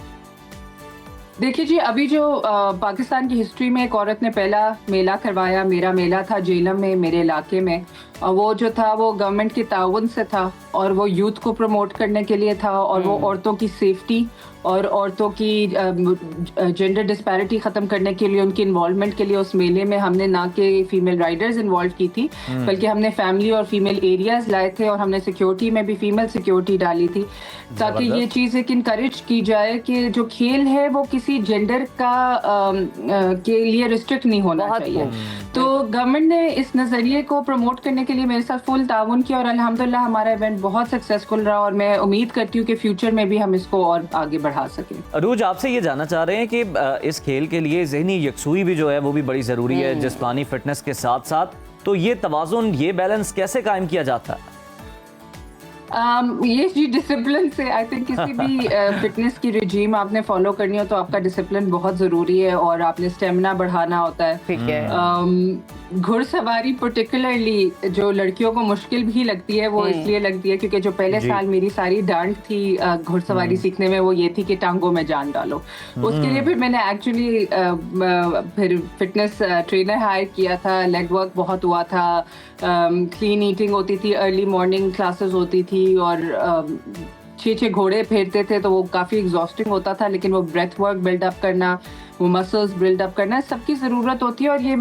देखिए जी, अभी जो पाकिस्तान की हिस्ट्री में एक औरत ने पहला मेला करवाया, मेरा मेला था जेलम में, मेरे इलाके में। वो जो था वो गवर्नमेंट के ताउन से था और वो यूथ को प्रमोट करने के लिए था और वो औरतों की सेफ्टी और औरतों की जेंडर डिस्पैरिटी ख़त्म करने के लिए, उनकी इन्वॉल्वमेंट के लिए उस मेले में हमने ना कि फीमेल राइडर्स इन्वॉल्व की थी, बल्कि हमने फैमिली और फीमेल एरियाज लाए थे और हमने सिक्योरिटी में भी फीमेल सिक्योरिटी डाली थी, ताकि ये चीज़ एक इनकरेज की जाए कि जो खेल है वो किसी जेंडर का के लिए रिस्ट्रिक्ट नहीं होना चाहिए। तो गवर्नमेंट ने इस नज़रिए को प्रमोट करने के लिए मेरे साथ फुल ताउन किया और अल्हम्दुलिल्लाह हमारा इवेंट बहुत सक्सेसफुल रहा और मैं उम्मीद करती हूँ कि फ्यूचर में भी हम इसको और आगे बढ़ा सकें। अरूज, आपसे ये जानना चाह रहे हैं कि इस खेल के लिए ज़हनी यकसुई भी जो है वो भी बड़ी ज़रूरी है जिस्मानी फिटनेस के साथ साथ, तो ये तवाज़ुन, ये बैलेंस कैसे कायम किया जाता है? ये जी डिसिप्लिन से, आई थिंक किसी भी फिटनेस की रिजीम आपने फॉलो करनी हो तो आपका डिसिप्लिन बहुत ज़रूरी है और आपने स्टेमिना बढ़ाना होता है। ठीक है। घुड़सवारी पर्टिकुलरली जो लड़कियों को मुश्किल भी लगती है, वो इसलिए लगती है क्योंकि जो पहले साल मेरी सारी डांट थी घुड़सवारी सीखने में वो ये थी कि टांगों में जान डालो। उसके लिए फिर मैंने एक्चुअली फिर फिटनेस ट्रेनर हायर किया था, लेग वर्क बहुत हुआ था, क्लीन ईटिंग होती थी, अर्ली मॉर्निंग क्लासेस होती थी और 6 घोड़े फेरते थे तो वो काफ़ी एग्जॉस्टिंग होता था, लेकिन वो ब्रेथ वर्क बिल्डअप करना, वो मसल्स बिल्डअप करना, सबकी ज़रूरत होती है और ये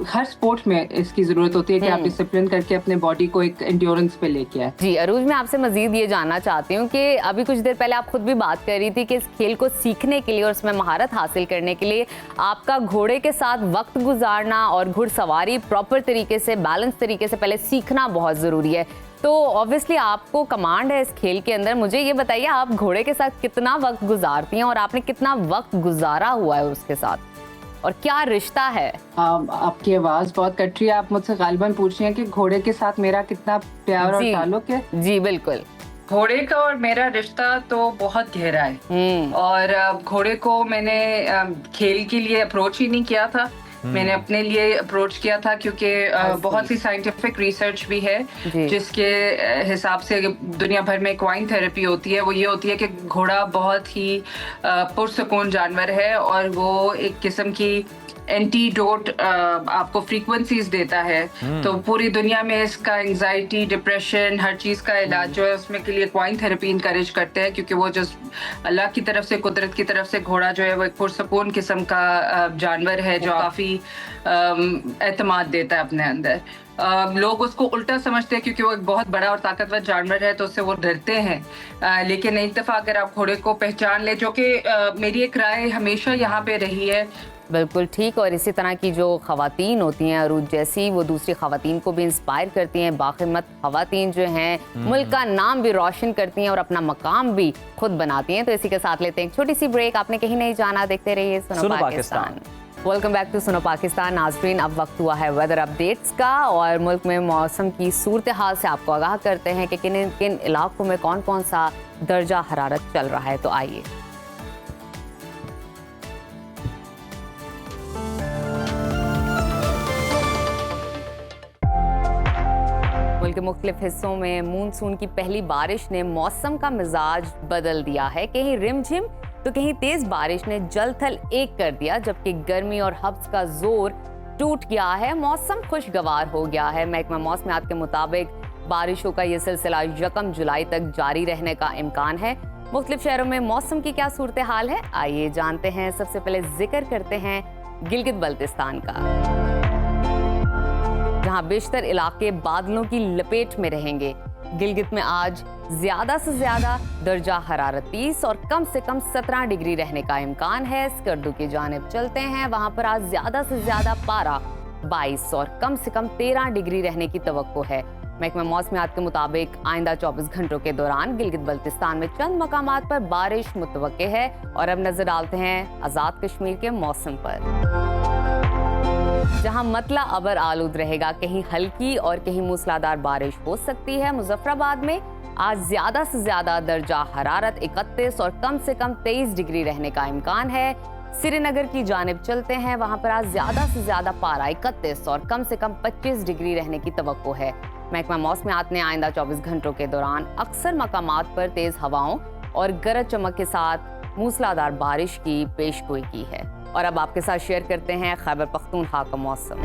हर स्पोर्ट में इसकी ज़रूरत होती है कि आप डिसिप्लिन करके अपने बॉडी को एक एंड्योरेंस पे लेके आए। जी अरूज, मैं आपसे मजीद ये जानना चाहती हूँ कि अभी कुछ देर पहले आप खुद भी बात कर रही थी कि इस खेल को सीखने के लिए और उसमें महारत हासिल करने के लिए आपका घोड़े के साथ वक्त गुजारना और घुड़सवारी प्रॉपर तरीके से, बैलेंस तरीके से पहले सीखना बहुत ज़रूरी है। तो ऑब्वियसली आपको कमांड है इस खेल के अंदर। मुझे ये बताइए, आप घोड़े के साथ कितना वक्त गुजारती हैं और आपने कितना वक्त गुजारा हुआ है उसके साथ और क्या रिश्ता है? आपकी आवाज़ बहुत कट रही है। आप मुझसे गालिबन पूछ रही हैं कि घोड़े के साथ मेरा कितना प्यार और ताल्लुक है? जी बिल्कुल। घोड़े का और मेरा रिश्ता तो बहुत गहरा है और घोड़े को मैंने खेल के लिए अप्रोच ही नहीं किया था, मैंने अपने लिए अप्रोच किया था क्योंकि बहुत सी साइंटिफिक रिसर्च भी है जिसके हिसाब से दुनिया भर में इक्वाइन थेरेपी होती है। वो ये होती है कि घोड़ा बहुत ही पुरसकून जानवर है और वो एक किस्म की एंटीडोट आपको फ्रीक्वेंसीज देता है। तो पूरी दुनिया में इसका एंजाइटी, डिप्रेशन, हर चीज़ का इलाज जो है उसमें के लिए इक्वाइन थेरेपी इनकरेज करते हैं क्योंकि वो जो अल्लाह की तरफ से, कुदरत की तरफ से घोड़ा जो है वो एक पुरसकून किस्म का जानवर है जो काफ़ी एतमाद देता है अपने अंदर। लोग उसको उल्टा समझते हैं क्योंकि वो एक बहुत बड़ा और ताकतवर जानवर है तो उससे वो डरते हैं, लेकिन एक दफ़ा अगर आप घोड़े को पहचान ले, जो कि मेरी एक राय हमेशा यहाँ पे रही है। बिल्कुल ठीक। और इसी तरह की जो ख़वातीन होती हैं अरूज जैसी, वो दूसरी ख़वातीन को भी इंस्पायर करती हैं। बाखिदमत ख़वातीन जो हैं मुल्क का नाम भी रोशन करती हैं और अपना मकाम भी खुद बनाती हैं। तो इसी के साथ लेते हैं एक छोटी सी ब्रेक। आपने कहीं नहीं जाना, देखते रहिए सुनो Pakistan. Welcome back to Suno Pakistan. नाज़रीन, अब वक्त हुआ है वेदर अपडेट्स का और मुल्क में मौसम की सूरत हाल से आपको आगाह करते हैं कि किन किन इलाकों में कौन कौन सा दर्जा हरारत चल रहा है। तो आइए। मुल्क के मुख्तलिफ हिस्सों में मानसून की पहली बारिश ने मौसम का मिजाज बदल दिया है। कहीं रिमझिम तो कहीं तेज बारिश ने जल थल एक कर दिया, जबकि गर्मी और हब्स का जोर टूट गया है। मौसम खुशगवार हो गया है। महकमा मौसमियात के मुताबिक बारिशों का ये सिलसिला 1 जुलाई तक जारी रहने का इम्कान है। मुख्तलिफ शहरों में मौसम की क्या सूरत हाल है, आइए जानते हैं। सबसे पहले जिक्र करते हैं गिलगित बल्तिस्तान का, जहां बेशतर इलाके बादलों की लपेट में रहेंगे। गिलगित में आज ज्यादा से ज्यादा दर्जा हरारत 30 और कम से कम 17 डिग्री रहने का इम्कान है। स्कर्दू की जानिब चलते हैं, वहां पर आज ज्यादा से ज्यादा पारा 22 और कम से कम 13 डिग्री रहने की तवक्को है। महकमा मौसमियात के मुताबिक आइंदा 24 घंटों के दौरान गिलगित बल्तिस्तान में चंद मकामात पर बारिश मुतवक्के है। और अब नजर डालते हैं आजाद कश्मीर के मौसम पर, जहां मतला अबर आलूद रहेगा, कहीं हल्की और कहीं मूसलाधार बारिश हो सकती है। मुजफ्फराबाद में आज ज्यादा से ज्यादा दर्जा हरारत 31 और कम से कम 23 डिग्री रहने का इम्कान है। श्रीनगर की जानिब चलते हैं, वहां पर आज ज्यादा से ज्यादा पारा 31 और कम से कम 25 डिग्री रहने की तवक्को है। महकमा मौसमियात ने आइंदा 24 घंटों के दौरान अक्सर मकामात पर तेज हवाओं और गरज चमक के साथ मूसलाधार बारिश की पेशगोई की है। और अब आपके साथ शेयर करते हैं खैबर पख्तूनख्वा का मौसम,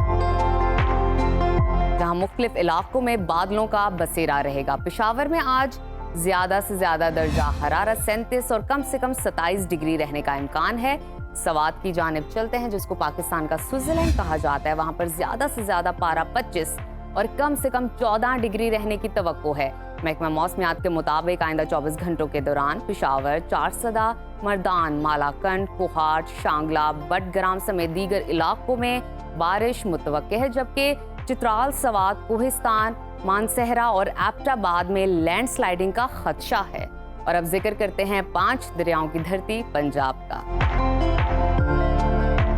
जहां मुख्तलिफ इलाकों में बादलों का बसेरा रहेगा। पेशावर में आज ज्यादा से ज्यादा दर्जा हरारत 37 और कम से कम 27 डिग्री रहने का इम्कान है। सवात की जानिब चलते हैं, जिसको पाकिस्तान का स्विट्जरलैंड कहा जाता है, वहां पर ज्यादा से ज्यादा पारा 25 और कम से कम 14 डिग्री रहने की तवक्को है। महकमा मौसमियात के मुताबिक आइंदा 24 घंटों के दौरान पेशावर, चारसदा, मर्दान, मालाकंड, कोहाट, शांगला, बटग्राम समेत दीगर इलाकों में बारिश मुतवक्के है, जबकि चित्राल, सवात, कोहिस्तान, मानसहरा और एबटाबाद में लैंडस्लाइडिंग का खदशा है। और अब जिक्र करते हैं 5 दरियाओं की धरती पंजाब का,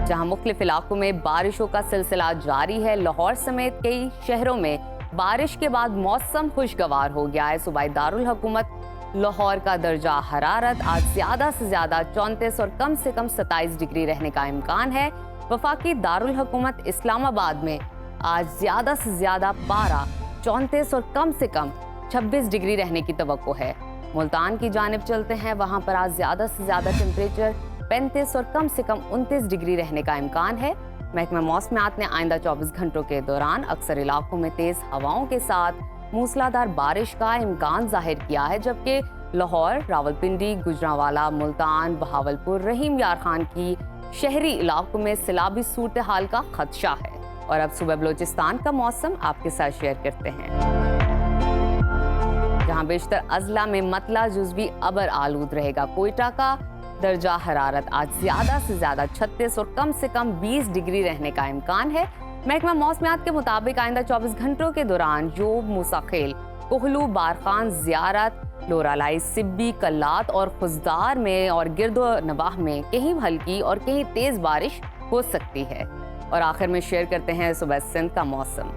जहां मुख्तलिफ इलाकों में बारिशों का सिलसिला जारी है। लाहौर समेत कई शहरों में बारिश के बाद मौसम खुशगवार हो गया है। सूबाई दारुल हुकूमत लाहौर का दर्जा हरारत आज ज्यादा से ज्यादा 34 और कम से कम 27 डिग्री रहने का इम्कान है। वफाकी दारुल हुकूमत इस्लामाबाद में आज ज्यादा से ज्यादा पारा 34 और कम से कम 26 डिग्री रहने की तवक्को है। मुल्तान की जानिब चलते हैं, वहां पर आज ज्यादा से ज्यादा टेम्परेचर 35 और कम से कम 29 डिग्री रहने का इम्कान है। महकमा मौसमियात ने आइंदा 24 घंटों के दौरान अक्सर इलाकों में तेज हवाओं के साथ मूसलाधार बारिश का इम्कान जाहिर किया है, जबकि लाहौर, रावलपिंडी, गुजरांवाला, मुल्तान, बहावलपुर, रहीम यार खान की शहरी इलाकों में सैलाबी सूरत हाल का खदशा है। और अब सुबह बलोचिस्तान का मौसम आपके साथ शेयर करते हैं, जहां बेशतर अजला में मतला जुज़वी अबर आलूद रहेगा। कोयटा का दर्जा हरारत आज ज्यादा से ज्यादा 36 और कम से कम 20 डिग्री रहने का इम्कान है। महकमा मौसमियात के मुताबिक आइंदा 24 घंटों के दौरान जोब, मूसाखेल, कोहलू, बारखान, जियारत, लोरालाई, सिब्बी, कल्लात और खुजदार में और गिरदो नवाह में कहीं हल्की और कहीं तेज बारिश हो सकती है। और आखिर में शेयर करते हैं सुबह सिंध का मौसम,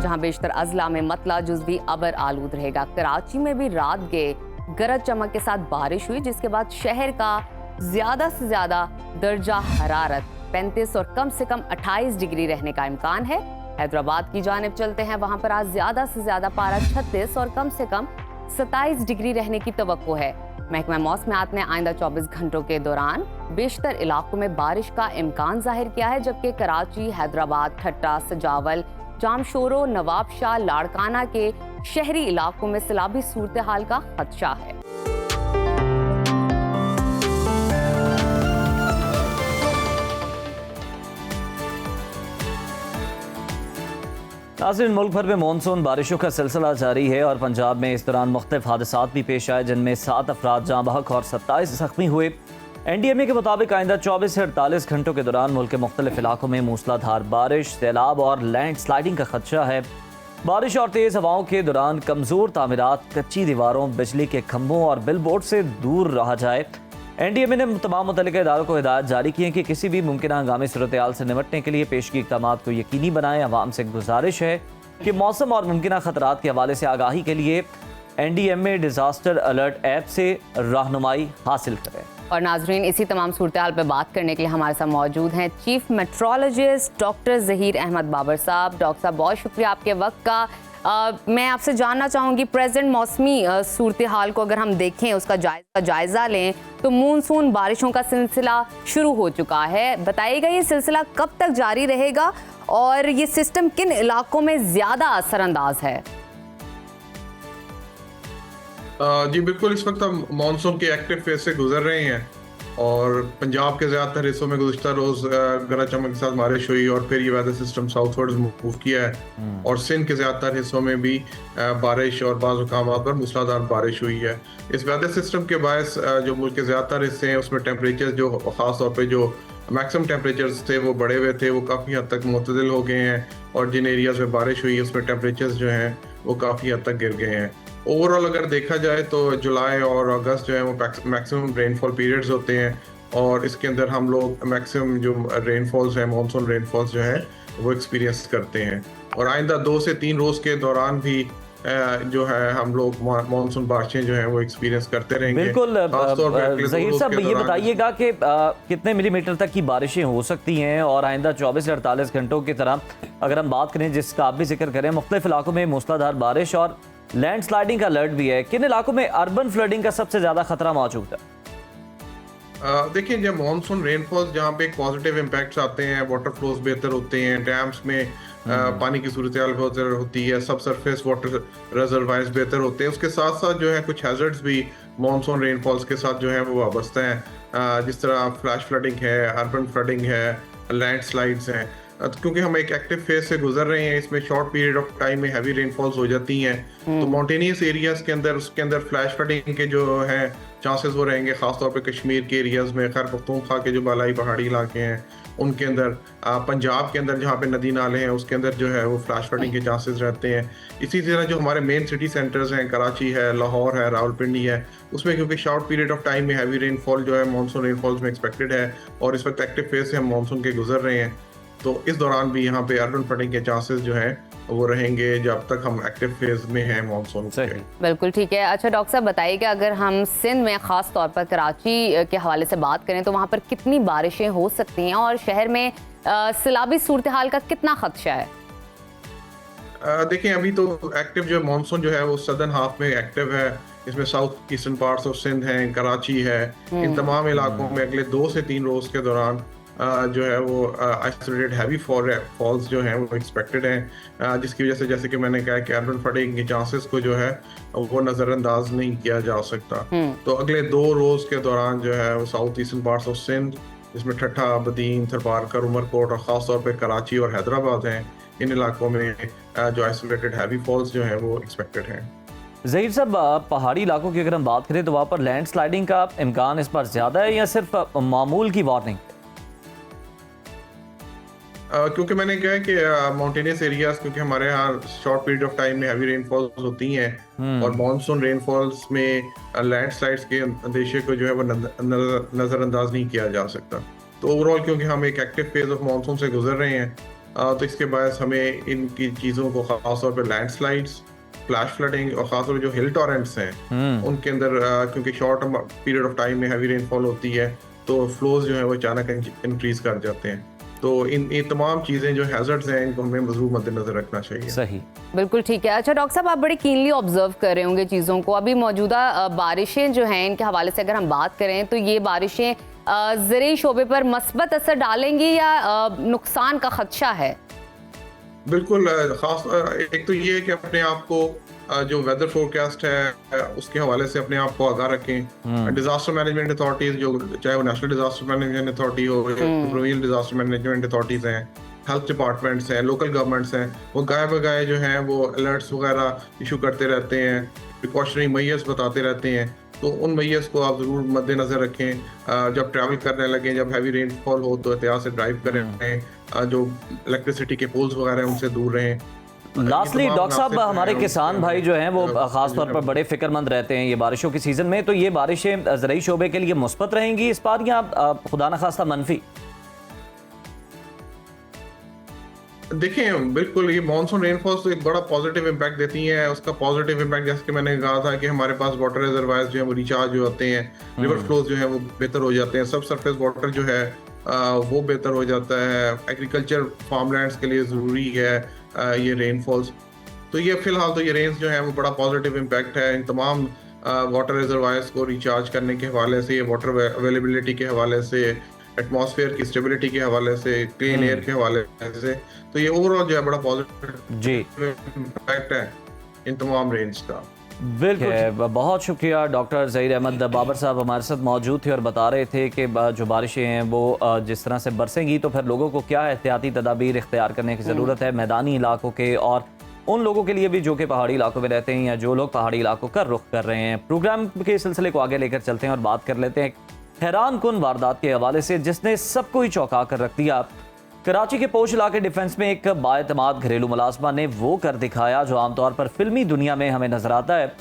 जहां बेशतर अजला में मतला जुज़वी अबर आलूद रहेगा। कराची में भी रात के गरज चमक के साथ बारिश हुई, जिसके बाद शहर का ज्यादा से ज्यादा दर्जा हरारत 35 और कम से कम 28 डिग्री रहने का इम्कान है। हैदराबाद की जानिब चलते हैं, वहां पर आज ज्यादा से ज्यादा पारा 36 और कम से कम 27 डिग्री रहने की तवक्को है। महकमा मौसमियात ने आइंदा 24 घंटों के दौरान बेशतर इलाकों में बारिश का इम्कान जाहिर किया है, जबकि कराची, हैदराबाद, ठट्टा, सजावल, जामशोरो, नवाबशाह, लाड़काना के शहरी इलाकों में सैलाबी सूरत हाल का खदशा है। नाज़रीन, मुल्क भर में मानसून बारिशों का सिलसिला जारी है और पंजाब में इस दौरान मुख्तलिफ हादसात भी पेश आए, जिनमें 7 अफराद जाँ बहक और 27 जख्मी हुए। NDMA के मुताबिक आइंदा 24 से 48 घंटों के दौरान मुल्क के मुख्तलिफ इलाकों में मूसलाधार बारिश, सैलाब और लैंड स्लाइडिंग का खदशा है। बारिश और तेज़ हवाओं के दौरान कमज़ोर तामीरात, कच्ची दीवारों, बिजली के खंभों और बिल बोर्ड से दूर रहा जाए। NDMA ने तमाम मुतल्लिक़ इदारों को हिदायत जारी की है कि किसी भी मुमकिन हंगामी सूरत हाल से निपटने के लिए पेशगी इक़दामात को यकीनी बनाएं। अवाम से गुजारिश है कि मौसम और मुमकिन खतरात के हवाले से आगाही के लिए NDMA डिज़ास्टर अलर्ट ऐप से रहनुमाई हासिल करें। और नाजरीन, इसी तमाम सूरत हाल पर बात करने के लिए हमारे साथ मौजूद हैं chief meteorologist doctor Zaheer Ahmed Babar साहब। डॉक्टर साहब, बहुत शुक्रिया आपके वक्त का। मैं आपसे जानना चाहूँगी, प्रेजेंट मौसमी सूरत हाल को अगर हम देखें, उसका जायज़ा लें, तो मानसून बारिशों का सिलसिला शुरू हो चुका है। बताइएगा ये सिलसिला कब तक जारी रहेगा और ये सिस्टम किन इलाकों में ज़्यादा असरअंदाज है? जी बिल्कुल, इस वक्त हम मानसून के एक्टिव फेज से गुजर रहे हैं और पंजाब के ज़्यादातर हिस्सों में गुज़िश्ता रोज़ गरज चमक के साथ बारिश हुई और फिर ये वेदर सिस्टम साउथवर्ड्स मूव किया है और सिंध के ज़्यादातर हिस्सों में भी बारिश और बाज़ मकामात पर मूसलाधार बारिश हुई है। इस वेदर सिस्टम के बायस जो मुल्क के ज़्यादातर हिस्से हैं उसमें टेम्परेचर जो ख़ास तौर पे जो मैक्सिमम टेम्परेचर्स थे वो बढ़े हुए थे, वो काफ़ी हद तक मुतदिल हो गए हैं और जिन एरियाज़ में बारिश हुई उसमें टेम्परेचर्स जो हैं वो काफ़ी हद तक गिर गए हैं। ओवरऑल अगर देखा जाए तो जुलाई और अगस्त जो है वो मैक्सिमम रेनफॉल पीरियड्स होते हैं और इसके अंदर हम लोग मैक्सिमम जो रेनफॉल्स हैं, मानसून रेनफॉल्स जो है वो एक्सपीरियंस करते हैं और आइंदा 2 से 3 रोज़ के दौरान भी जो है हम लोग मानसून बारिशें जो है वो एक्सपीरियंस करते रहेंगे। बिल्कुल खासतौर पे अगले 2 ज़हीर रोज़ साहब, के ये दौरान बताइएगा कि कितने मिलीमीटर तक की बारिशें हो सकती हैं और आइंदा 24 से 48 घंटों की तरह अगर हम बात करें जिसका आप भी जिक्र करें, मुख्तलिफ इलाकों में मूसलाधार बारिश और लैंड स्लाइडिंग का अलर्ट भी है, किन इलाकों में अर्बन फ्लडिंग का सबसे ज़्यादा खतरा मौजूद है? देखिए, जब मानसून रेनफॉल्स जहाँ पे पॉजिटिव इम्पैक्ट्स आते हैं, वाटर फ्लोज बेहतर होते हैं, डैम्स में पानी की सूरत हाल बेहतर होती है, सब सरफेस वाटर रिजर्वायर्स बेहतर होते हैं, उसके साथ साथ जो है कुछ हैजर्ड्स भी मानसून रेनफॉल्स के साथ जो है वो वाबस्ता हैं, जिस तरह फ्लैश फ्लडिंग है, अर्बन फ्लडिंग है, लैंडस्लाइड्स हैं। क्योंकि हम एक एक्टिव फेज से गुजर रहे हैं, इसमें शॉर्ट पीरियड ऑफ टाइम में हैवी रेनफॉल्स हो जाती हैं, तो माउंटेनियस एरियाज के अंदर उसके अंदर फ्लैश फ्लडिंग के जो हैं चांसेस वो रहेंगे, खासतौर पे कश्मीर के एरियाज में, खैर पख्तूनख्वा के जो बालाई पहाड़ी इलाके हैं उनके अंदर, पंजाब के अंदर जहाँ पे नदी नाले हैं उसके अंदर जो है वो फ्लैश फ्लडिंग के चांसेस रहते हैं। इसी तरह जो हमारे मेन सिटी सेंटर्स हैं, कराची है, लाहौर है, रावलपिंडी है, उसमें क्योंकि शॉर्ट पीरियड ऑफ टाइम में हैवी रेनफॉल जो है मानसून रेनफॉल्स में एक्सपेक्टेड है और इस वक्त एक्टिव फेज से हम मानसून के गुजर रहे हैं, तो इस दौरान भी यहाँ पे अर्बन फ्लडिंग के चांसेस जो हैं वो रहेंगे जब तक हम एक्टिव फेज में हैं मानसून के। बिल्कुल ठीक है। अच्छा डॉक्टर साहब बताइए कि अगर हम सिंध में ख़ास तौर पर कराची के हवाले से बात करें तो वहाँ पर कितनी बारिशें हो सकती हैं और शहर में सैलाबी सूरत हाल का कितना खदशा है? देखिए, अभी तो एक्टिव जो मानसून जो है वो सदर्न हाफ में एक्टिव है, इसमें south eastern parts of Sindh हैं, कराची है, इन तमाम इलाकों में अगले 2 से 3 रोज के दौरान जो है वो आइसोलेटेड हैवी फॉल्स जो हैं वो एक्सपेक्टेड हैं, जिसकी वजह से जैसे कि मैंने कहा कि अर्बन फ्लडिंग के चांसेस को जो है वो नज़रअंदाज नहीं किया जा सकता। तो अगले 2 रोज के दौरान जो है वो south eastern parts of Sindh, जिसमें ठट्ठा, बदीन, थरपारकर, उमरकोट और ख़ास तौर पे कराची और हैदराबाद हैं, इन इलाकों में जो आइसोलेटेड हैवी फॉल्स जो हैं वो एक्सपेक्टेड हैं। ज़हीर साहब, पहाड़ी इलाकों की अगर हम बात करें तो वहाँ पर लैंड स्लाइडिंग का इम्कान इस बार ज़्यादा है या सिर्फ मामूल की वार्निंग? क्योंकि मैंने कहा कि माउंटेनियस एरियाज, क्योंकि हमारे यहाँ शॉर्ट पीरियड ऑफ टाइम में हैवी रेनफॉल्स होती हैं और मानसून रेनफॉल्स में लैंडस्लाइड्स के अंदेशे को जो है वो नज़रअंदाज नहीं किया जा सकता। तो ओवरऑल क्योंकि हम एक एक्टिव फेज ऑफ मानसून से गुजर रहे हैं, तो इसके बायस हमें इनकी चीज़ों को खासतौर पर लैंडस्लाइड्स, फ्लैश फ्लडिंग और खासतौर पर जो हिल टॉरेंट्स हैं उनके अंदर, क्योंकि शॉर्ट पीरियड ऑफ टाइम में हैवी रेनफॉल होती है तो फ्लोज जो है वो अचानक इंक्रीज कर जाते हैं। तो ये तमाम चीज़ें जो हैजर्ड्स हैं इनको हमें मज़रूर मद्देनजर रखना चाहिए। सही, बिल्कुल ठीक है। अच्छा डॉक्टर साहब, आप बड़े कीनली ऑब्जर्व कर रहे होंगे चीज़ों को। अभी मौजूदा बारिशें जो हैं इनके हवाले से अगर हम बात करें तो ये बारिशें ज़रूरी शोबे पर मस्बत असर डालेंगी या नुकसान का खदशा है? बिल्कुल, खास एक तो ये है कि अपने आप को जो वेदर फोरकास्ट है उसके हवाले से अपने आप को आगाह रखें। डिजास्टर मैनेजमेंट अथॉरिटीज, जो चाहे वो नेशनल डिजास्टर मैनेजमेंट अथॉरिटी हो या प्रोविंशियल डिजास्टर मैनेजमेंट अथॉरिटीज हैं, हेल्थ डिपार्टमेंट्स हैं, लोकल गवर्नमेंट्स हैं, वो गाय बगाए जो हैं वो अलर्ट्स वगैरह इशू करते रहते हैं, प्रिकॉशनरी मेजर्स बताते रहते हैं। तो उन मेजर्स को आप ज़रूर मद्देनज़र रखें। जब ट्रैवल करने लगे, जब हैवी रेनफॉल हो तो एहतियात से ड्राइव करें, जो इलेक्ट्रिसिटी के पोल्स वगैरह हैं उनसे दूर रहें। लास्टली डॉक्टर साहब, हमारे किसान भाई जो हैं वो खास तौर पर बड़े फिक्रमंद रहते हैं ये बारिशों की सीज़न में, तो ये बारिशें ज़रूरी शोबे के लिए मुस्बत रहेंगी इस बार या खुदा न खास्ता मनफी? देखें, बिल्कुल ये मानसून रेनफॉल्स तो एक बड़ा पॉजिटिव इम्पैक्ट देती है। उसका पॉजिटिव इम्पैक्ट जैसे कि मैंने कहा था कि हमारे पास वाटर रिजर्वायर्स जो है वो रिचार्ज हो जाते हैं, रिवर फ्लोज जो है वो बेहतर हो जाते हैं, सब सरफेस वाटर जो है वो बेहतर हो जाता है। एग्रीकल्चर फार्मलैंड्स के लिए ज़रूरी है ये रेनफॉल्स। तो ये फिलहाल तो ये रेन्स जो है वो बड़ा पॉजिटिव इम्पैक्ट है इन तमाम वाटर रिजर्वायर्स को रिचार्ज करने के हवाले से, वाटर अवेलेबिलिटी के हवाले से, एटमॉस्फेयर की स्टेबिलिटी के हवाले से, क्लीन एयर के हवाले से। तो ये ओवरऑल जो है बड़ा पॉजिटिव जी इम्पैक्ट है इन तमाम रेंज का। बिल्कुल, बहुत शुक्रिया। डॉक्टर ज़हीर अहमद बाबर साहब हमारे साथ मौजूद थे और बता रहे थे कि जो बारिशें हैं वो जिस तरह से बरसेंगी तो फिर लोगों को क्या एहतियाती तदाबीर इख्तियार करने की ज़रूरत है मैदानी इलाकों के और उन लोगों के लिए भी जो कि पहाड़ी इलाकों में रहते हैं या जो लोग पहाड़ी इलाकों का रुख कर रहे हैं। प्रोग्राम के सिलसिले को आगे लेकर चलते हैं और बात कर लेते हैं हैरान कुन वारदात के हवाले से जिसने सबको ही चौंका कर रख दिया। कराची के पोश इलाके डिफेंस में एक बाएतमाद घरेलू मुलाजमा ने वो कर दिखाया जो आमतौर पर फिल्मी दुनिया में हमें नजर आता है।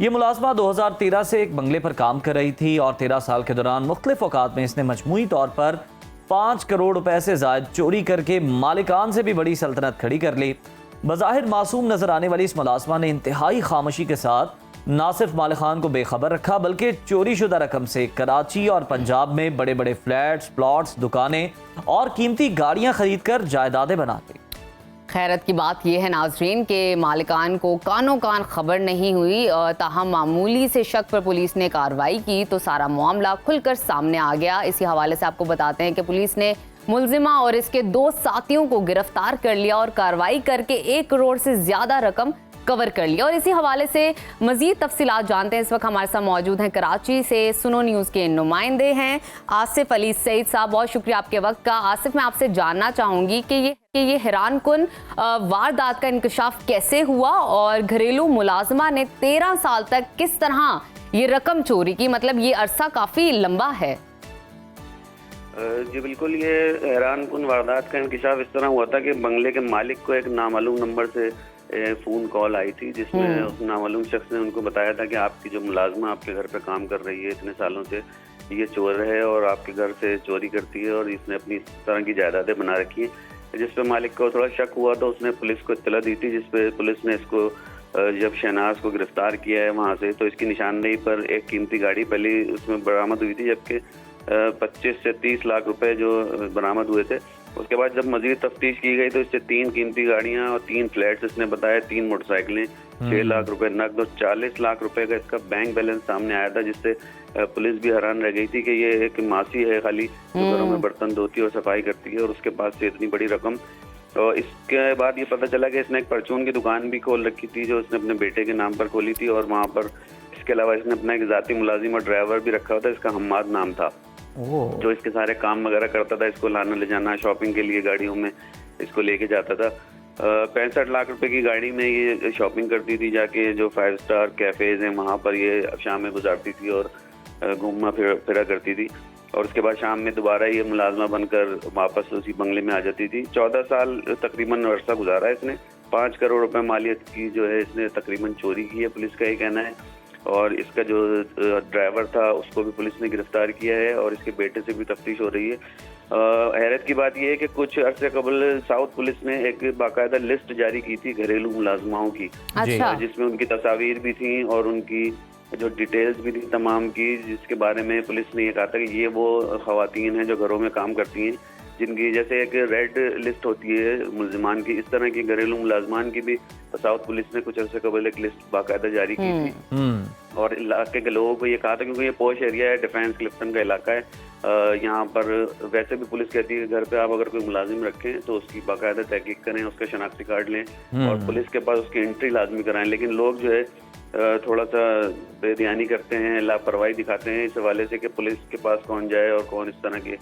ये मुलाजमा 2013 से एक बंगले पर काम कर रही थी और 13 साल के दौरान मुख्तलिफ औकात में इसने मजमूई तौर पर 5 करोड़ रुपए से जायद चोरी करके मालिकान से भी बड़ी सल्तनत खड़ी कर ली। बज़ाहिर मासूम नजर आने वाली इस मुलाजमा ने इंतहाई खामोशी के साथ ना सिर्फ मालिकान को बेखबर रखा बल्कि चोरी शुदा रकम से कराची और पंजाब में बड़े बड़े फ्लैट्स, प्लॉट्स, दुकानें और कीमती गाड़ियां खरीद कर जायदादें बनाते। खैरत की बात यह है नाजरीन के मालिकान को कानों कान खबर नहीं हुई, ताहम मामूली से शक पर पुलिस ने कार्रवाई की तो सारा मामला खुलकर सामने आ गया। इसी हवाले से आपको बताते हैं कि पुलिस ने मुलजिमा और इसके 2 साथियों को गिरफ्तार कर लिया और कार्रवाई करके 1 करोड़ से ज्यादा रकम कवर कर लिया। और इसी हवाले से मजीद तफसीलात जानते हैं। इस वक्त हमारे साथ मौजूद हैं कराची से सुनो न्यूज़ के नुमाइंदे हैं आसिफ अली सईद साहब। बहुत शुक्रिया आपके वक्त का। आसिफ, मैं आपसे जानना चाहूँगी कि ये हैरान कुन वारदात का इंकशाफ कैसे हुआ और घरेलू मुलाजमा ने 13 साल तक किस तरह ये रकम चोरी की? मतलब ये अरसा काफ़ी लंबा है। जी बिल्कुल, ये हैरान कुन वारदात का इंकशाफ इस तरह हुआ था कि बंगले के मालिक को एक नामालूम नंबर से फ़ोन कॉल आई थी जिसमें उस नामालूम शख्स ने उनको बताया था कि आपकी जो मुलाजमा आपके घर पे काम कर रही है इतने सालों से, ये चोर है और आपके घर से चोरी करती है और इसने अपनी इस तरह की जायदादें बना रखी हैं। जिस पे मालिक को थोड़ा शक हुआ तो उसने पुलिस को इत्तला दी थी, जिस पे पुलिस ने इसको जब शहनाज को गिरफ्तार किया है वहाँ से तो इसकी निशानदेही पर एक कीमती गाड़ी पहले उसमें बरामद हुई थी, जबकि 25 से 30 लाख रुपए जो बरामद हुए थे। उसके बाद जब मजीद तफ्तीश की गई तो इससे 3 कीमती गाड़ियां और 3 फ्लैट्स इसने बताया, 3 मोटरसाइकिलें, 6 लाख रुपए नकद और 40 लाख रुपए का इसका बैंक बैलेंस सामने आया था, जिससे पुलिस भी हैरान रह गई थी कि ये एक मासी है खाली जो घरों में बर्तन धोती है और सफाई करती है और उसके पास से इतनी बड़ी रकम। और इसके बाद ये पता चला कि इसने एक परचून की दुकान भी खोल रखी थी जो इसने अपने बेटे के नाम पर खोली थी और वहाँ पर इसके अलावा इसने अपना एक जाती मुलाजिम और ड्राइवर भी रखा हुआ था, इसका हम्माद नाम था, जो इसके सारे काम वगैरह करता था, इसको लाना ले जाना, शॉपिंग के लिए गाड़ियों में इसको लेके जाता था। 65 लाख रुपए की गाड़ी में ये शॉपिंग करती थी, जाके जो 5 स्टार कैफेज हैं वहाँ पर ये शाम में गुजारती थी और घूमना फिरा करती थी और उसके बाद शाम में दोबारा ये मुलाजमा बनकर वापस उसी बंगले में आ जाती थी। 14 साल तकरीबन अरसा गुजारा है इसने। 5 करोड़ रुपए मालियत की जो है इसने तकरीबन चोरी की है, पुलिस का ये कहना है। और इसका जो ड्राइवर था उसको भी पुलिस ने गिरफ्तार किया है और इसके बेटे से भी तफ्तीश हो रही है। हैरत की बात यह है कि कुछ अरसे कबल साउथ पुलिस ने एक बाकायदा लिस्ट जारी की थी घरेलू मुलाजमाओं की, जिसमें उनकी तस्वीर भी थी और उनकी जो डिटेल्स भी थी तमाम की, जिसके बारे में पुलिस ने ये कहा था कि ये वो खवातीन हैं जो घरों में काम करती हैं, जिनकी जैसे एक रेड लिस्ट होती है मुलजिमान की, इस तरह की घरेलू मुलाजमान की भी साउथ पुलिस ने कुछ अर्से कबल एक लिस्ट बाकायदा जारी की थी। और इलाके के लोगों को ये कहा था, क्योंकि ये पोश एरिया है, डिफेंस क्लिफ्टन का इलाका है, यहाँ पर वैसे भी पुलिस कहती है घर पे आप अगर कोई मुलाजिम रखें तो उसकी बाकायदा तहकीक करें, उसका शनाख्ती कार्ड लें और पुलिस के पास उसकी एंट्री लाजमी कराएं। लेकिन लोग जो है थोड़ा सा बेध्यानी करते हैं, लापरवाही दिखाते हैं इस हवाले से कि पुलिस के पास कौन जाए और कौन इस तरह के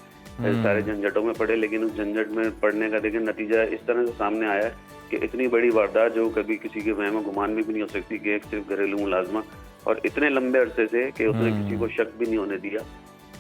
सारे झंझटों में पड़े। लेकिन उस झंझट में पड़ने का देखिए नतीजा इस तरह से सामने आया कि इतनी बड़ी वारदात जो कभी किसी के वहम गुमान में भी नहीं हो सकती कि एक सिर्फ घरेलू मुलाजमा और इतने लंबे अरसे से कि उसने किसी को शक भी नहीं होने दिया।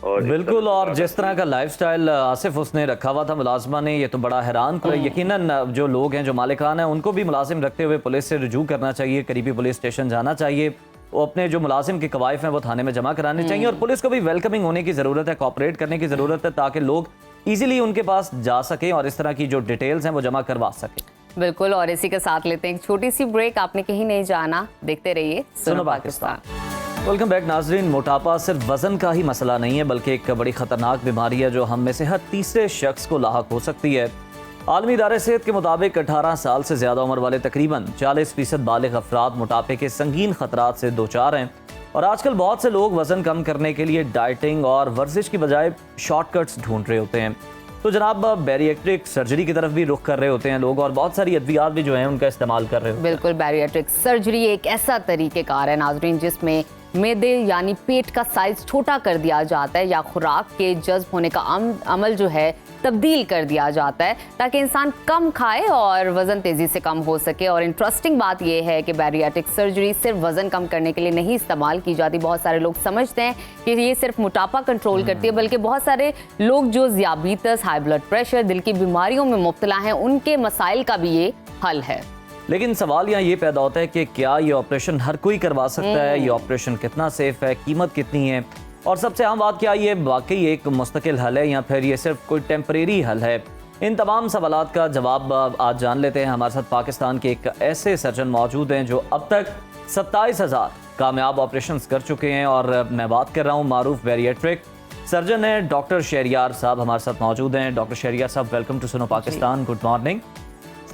और बिल्कुल, और जिस तरह का लाइफस्टाइल आसिफ उसने रखा हुआ था मुलाजमा ने, ये तो बड़ा हैरान कर। यकीनन जो लोग हैं जो मालिकान हैं उनको भी मुलाजिम रखते हुए पुलिस से रुजू करना चाहिए, करीबी पुलिस स्टेशन जाना चाहिए, वो अपने जो मुलाजिम के कवायफ हैं वो थाने में जमा कराने चाहिए और पुलिस को भी वेलकमिंग होने की ज़रूरत है, कोऑपरेट करने की ज़रूरत है ताकि लोग ईजिली उनके पास जा सकें और इस तरह की जो डिटेल्स हैं वो जमा करवा सकें। बिल्कुल, और इसी के साथ लेते हैं एक छोटी सी ब्रेक। आपने कहीं नहीं जाना, देखते रहिए सुनो पाकिस्तान। वेलकम बैक नाजरीन। मोटापा सिर्फ वजन का ही मसला नहीं है बल्कि एक बड़ी खतरनाक बीमारी है जो हम में से हर तीसरे शख्स को लाहक हो सकती है। आलमी इदारे सेहत के मुताबिक 18 साल से ज्यादा उम्र वाले तकरीबन 40% बालिग अफराद मोटापे के संगीन खतरात से दो चार हैं और आजकल बहुत से लोग वजन कम करने के लिए डाइटिंग और वर्जिश की बजाय शॉर्टकट्स ढूंढ रहे होते हैं। तो जनाब बैरिएट्रिक सर्जरी की तरफ भी रुख कर रहे होते हैं लोग और बहुत सारी अद्वियात भी जो हैं उनका इस्तेमाल कर रहे होते हैं। बिल्कुल, बैरिएट्रिक सर्जरी एक ऐसा तरीक़ेकार है नाज़रीन जिसमें मैदे यानी पेट का साइज छोटा कर दिया जाता है या खुराक के जज्ब होने का अमल जो है तब्दील कर दिया जाता है ताकि इंसान कम खाए और वज़न तेज़ी से कम हो सके। और इंटरेस्टिंग बात यह है कि बैरिएट्रिक सर्जरी सिर्फ वज़न कम करने के लिए नहीं इस्तेमाल की जाती। बहुत सारे लोग समझते हैं कि ये सिर्फ मोटापा कंट्रोल करती है, बल्कि बहुत सारे लोग जो ज़ियाबीतस, हाई ब्लड प्रेशर, दिल की बीमारियों में मुब्तला हैं, उनके मसाइल का भी ये हल है। लेकिन सवाल यहाँ ये पैदा होता है कि क्या ये ऑपरेशन हर कोई करवा सकता है, ये ऑपरेशन कितना सेफ है, कीमत कितनी है, और सबसे अहम बात, क्या ये वाकई एक मुस्तकिल हल है या फिर ये सिर्फ कोई टेम्परेरी हल है। इन तमाम सवालात का जवाब आज जान लेते हैं। हमारे साथ पाकिस्तान के एक ऐसे सर्जन मौजूद हैं जो अब तक 27,000 कामयाब ऑपरेशन कर चुके हैं, और मैं बात कर रहा हूँ मारूफ बैरिएट्रिक सर्जन है डॉक्टर शहरियार साहब हमारे साथ मौजूद हैं। डॉक्टर शहरियार साहब, welcome to Suno Pakistan, good morning.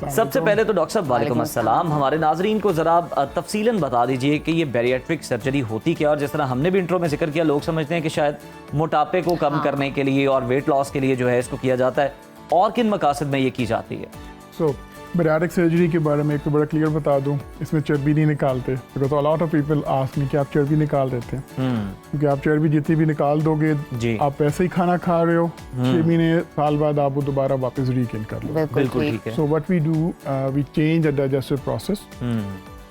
सबसे पहले तो डॉक्टर साहब वालेकुम अस्सलाम, हमारे नाजरीन को ज़रा तफसीलन बता दीजिए कि ये बैरिएट्रिक सर्जरी होती क्या, और जिस तरह हमने भी इंट्रो में जिक्र किया, लोग समझते हैं कि शायद मोटापे को कम करने के लिए और वेट लॉस के लिए जो है इसको किया जाता है, और किन मकासद में ये की जाती है। सो बैरिएट्रिक सर्जरी के बारे में एक तो बड़ा क्लियर बता दूं, इसमें चर्बी नहीं निकालते, because a lot of people ask me कि आप चर्बी निकाल देते हैं, क्योंकि आप चर्बी जितनी भी निकाल दोगे आप वैसे ही खाना खा रहे हो, 6 महीने साल बाद आप वो दोबारा वापस रीगेन कर लो। बिल्कुल ठीक है। So what we do, we change the digestive process.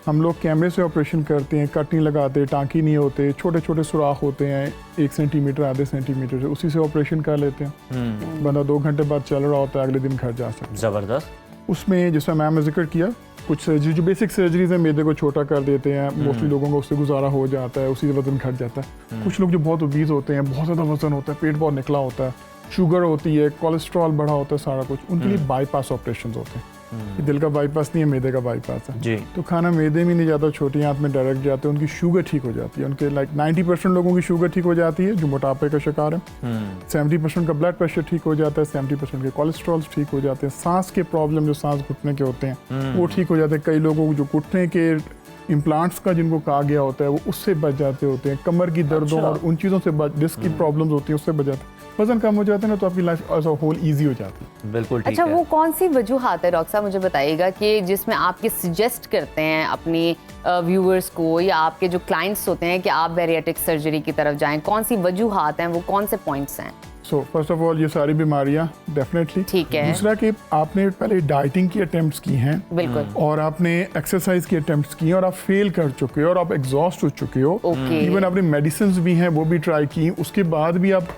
हम लोग कैमरे से ऑपरेशन करते हैं, कट नहीं लगाते, टाँकी नहीं होते, छोटे छोटे सुराख होते हैं 1 सेंटीमीटर आधे सेंटीमीटर से, उसी से ऑपरेशन कर लेते हैं। बंदा 2 घंटे बाद चल रहा होता है, अगले दिन घर जा सकता है। ज़बरदस्त। उसमें जैसा मैम ने जिक्र किया, कुछ सर्जरी जो बेसिक सर्जरीज हैं, मैदे को छोटा कर देते हैं, मोस्टली लोगों को उससे गुजारा हो जाता है, उसी से वजन घट जाता है। कुछ लोग जो बहुत ओबीज होते हैं, बहुत ज़्यादा वजन होता है, पेट बहुत निकला होता है, शुगर होती है, कोलेस्ट्रॉल बढ़ा होता है, सारा कुछ, उनके लिए बाईपास ऑपरेशन होते हैं। दिल का बाईपास नहीं है, मैदे का बाईपास है जी। तो खाना मैदे में नहीं जाता, छोटी आंत में डायरेक्ट जाते हैं, उनकी शुगर ठीक हो जाती है। उनके 90% लोगों की शुगर ठीक हो जाती है जो मोटापे का शिकार है, 70% का ब्लड प्रेशर ठीक हो जाता है, 70% के कोलेस्ट्रॉल ठीक हो जाते हैं, सांस के प्रॉब्लम जो सांस घुटने के होते हैं वो ठीक हो जाते हैं। कई लोगों को जो घुटने के इम्प्लांट्स का जिनको कहा गया होता है वो उससे बच जाते होते हैं, कमर की दर्दों और उन चीज़ों से डिस्क की प्रॉब्लम्स होती हैं उससे बच जाते हैं। वजन कम हो जाता है ना, तो आपकी life as a whole easy हो जाती है। बिल्कुल ठीक अच्छा, है। वो कौन सी वजूहात है डॉक्टर साहब, मुझे बताइएगा, कि जिसमें आपके सजेस्ट करते हैं अपने व्यूअर्स को या आपके जो क्लाइंट्स होते हैं कि आप बैरिएट्रिक सर्जरी की तरफ जाएं, कौन सी वजूहात हैं, वो कौन से पॉइंट्स हैं? सो फर्स्ट ऑफ ऑल ये सारी बीमारियां डेफिनेटली ठीक है। दूसरा कि आपने पहले डाइटिंग की अटेम्प्ट्स की हैं, बिल्कुल, और आपने एक्सरसाइज की अटेम्प्ट्स की हैं और आप फेल कर चुके हो और आप एग्जॉस्ट हो चुके हो, इवन आपने मेडिसिन भी हैं वो भी ट्राई की, उसके बाद भी आप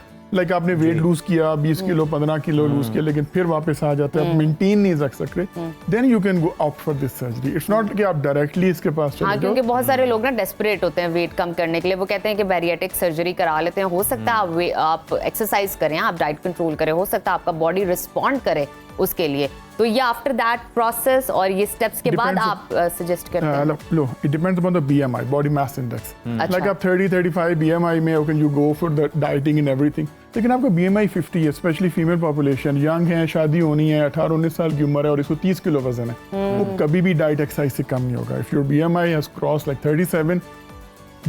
आपने वेट लूज किया 20 किलो 15 किलो लूज किया, लेकिन फिर वापस आ जाते हैं, आप मेंटेन नहीं रख सकते, then you can go out for this surgery. It's not कि आप डायरेक्टली इसके पास चले जाओ। क्योंकि बहुत सारे लोग ना डेस्परेट होते हैं वेट कम करने के लिए, वो कहते हैं कि बैरिएट्रिक सर्जरी करा लेते हैं, हो सकता है आप एक्सरसाइज करें, आप डाइट कंट्रोल करें, हो सकता है आपका बॉडी रिस्पॉन्ड करे उसके लिए, तो ये आफ्टर दैट प्रोसेस और ये स्टेप्स के बाद आप सजेस्ट करते हैं? लो, it depends upon the BMI, body mass index. Like आप 30-35 बीएमआई में can you go for the dieting and everything, लेकिन आपका बीएमआई 50 है, स्पेशली फीमेल पॉपुलेशन, यंग है, शादी होनी है, 18-19 साल की उम्र है और इसको 30 किलो वजन है, वो कभी भी डाइट एक्सरसाइज से कम नहीं होगा। If your BMI has cross like 37,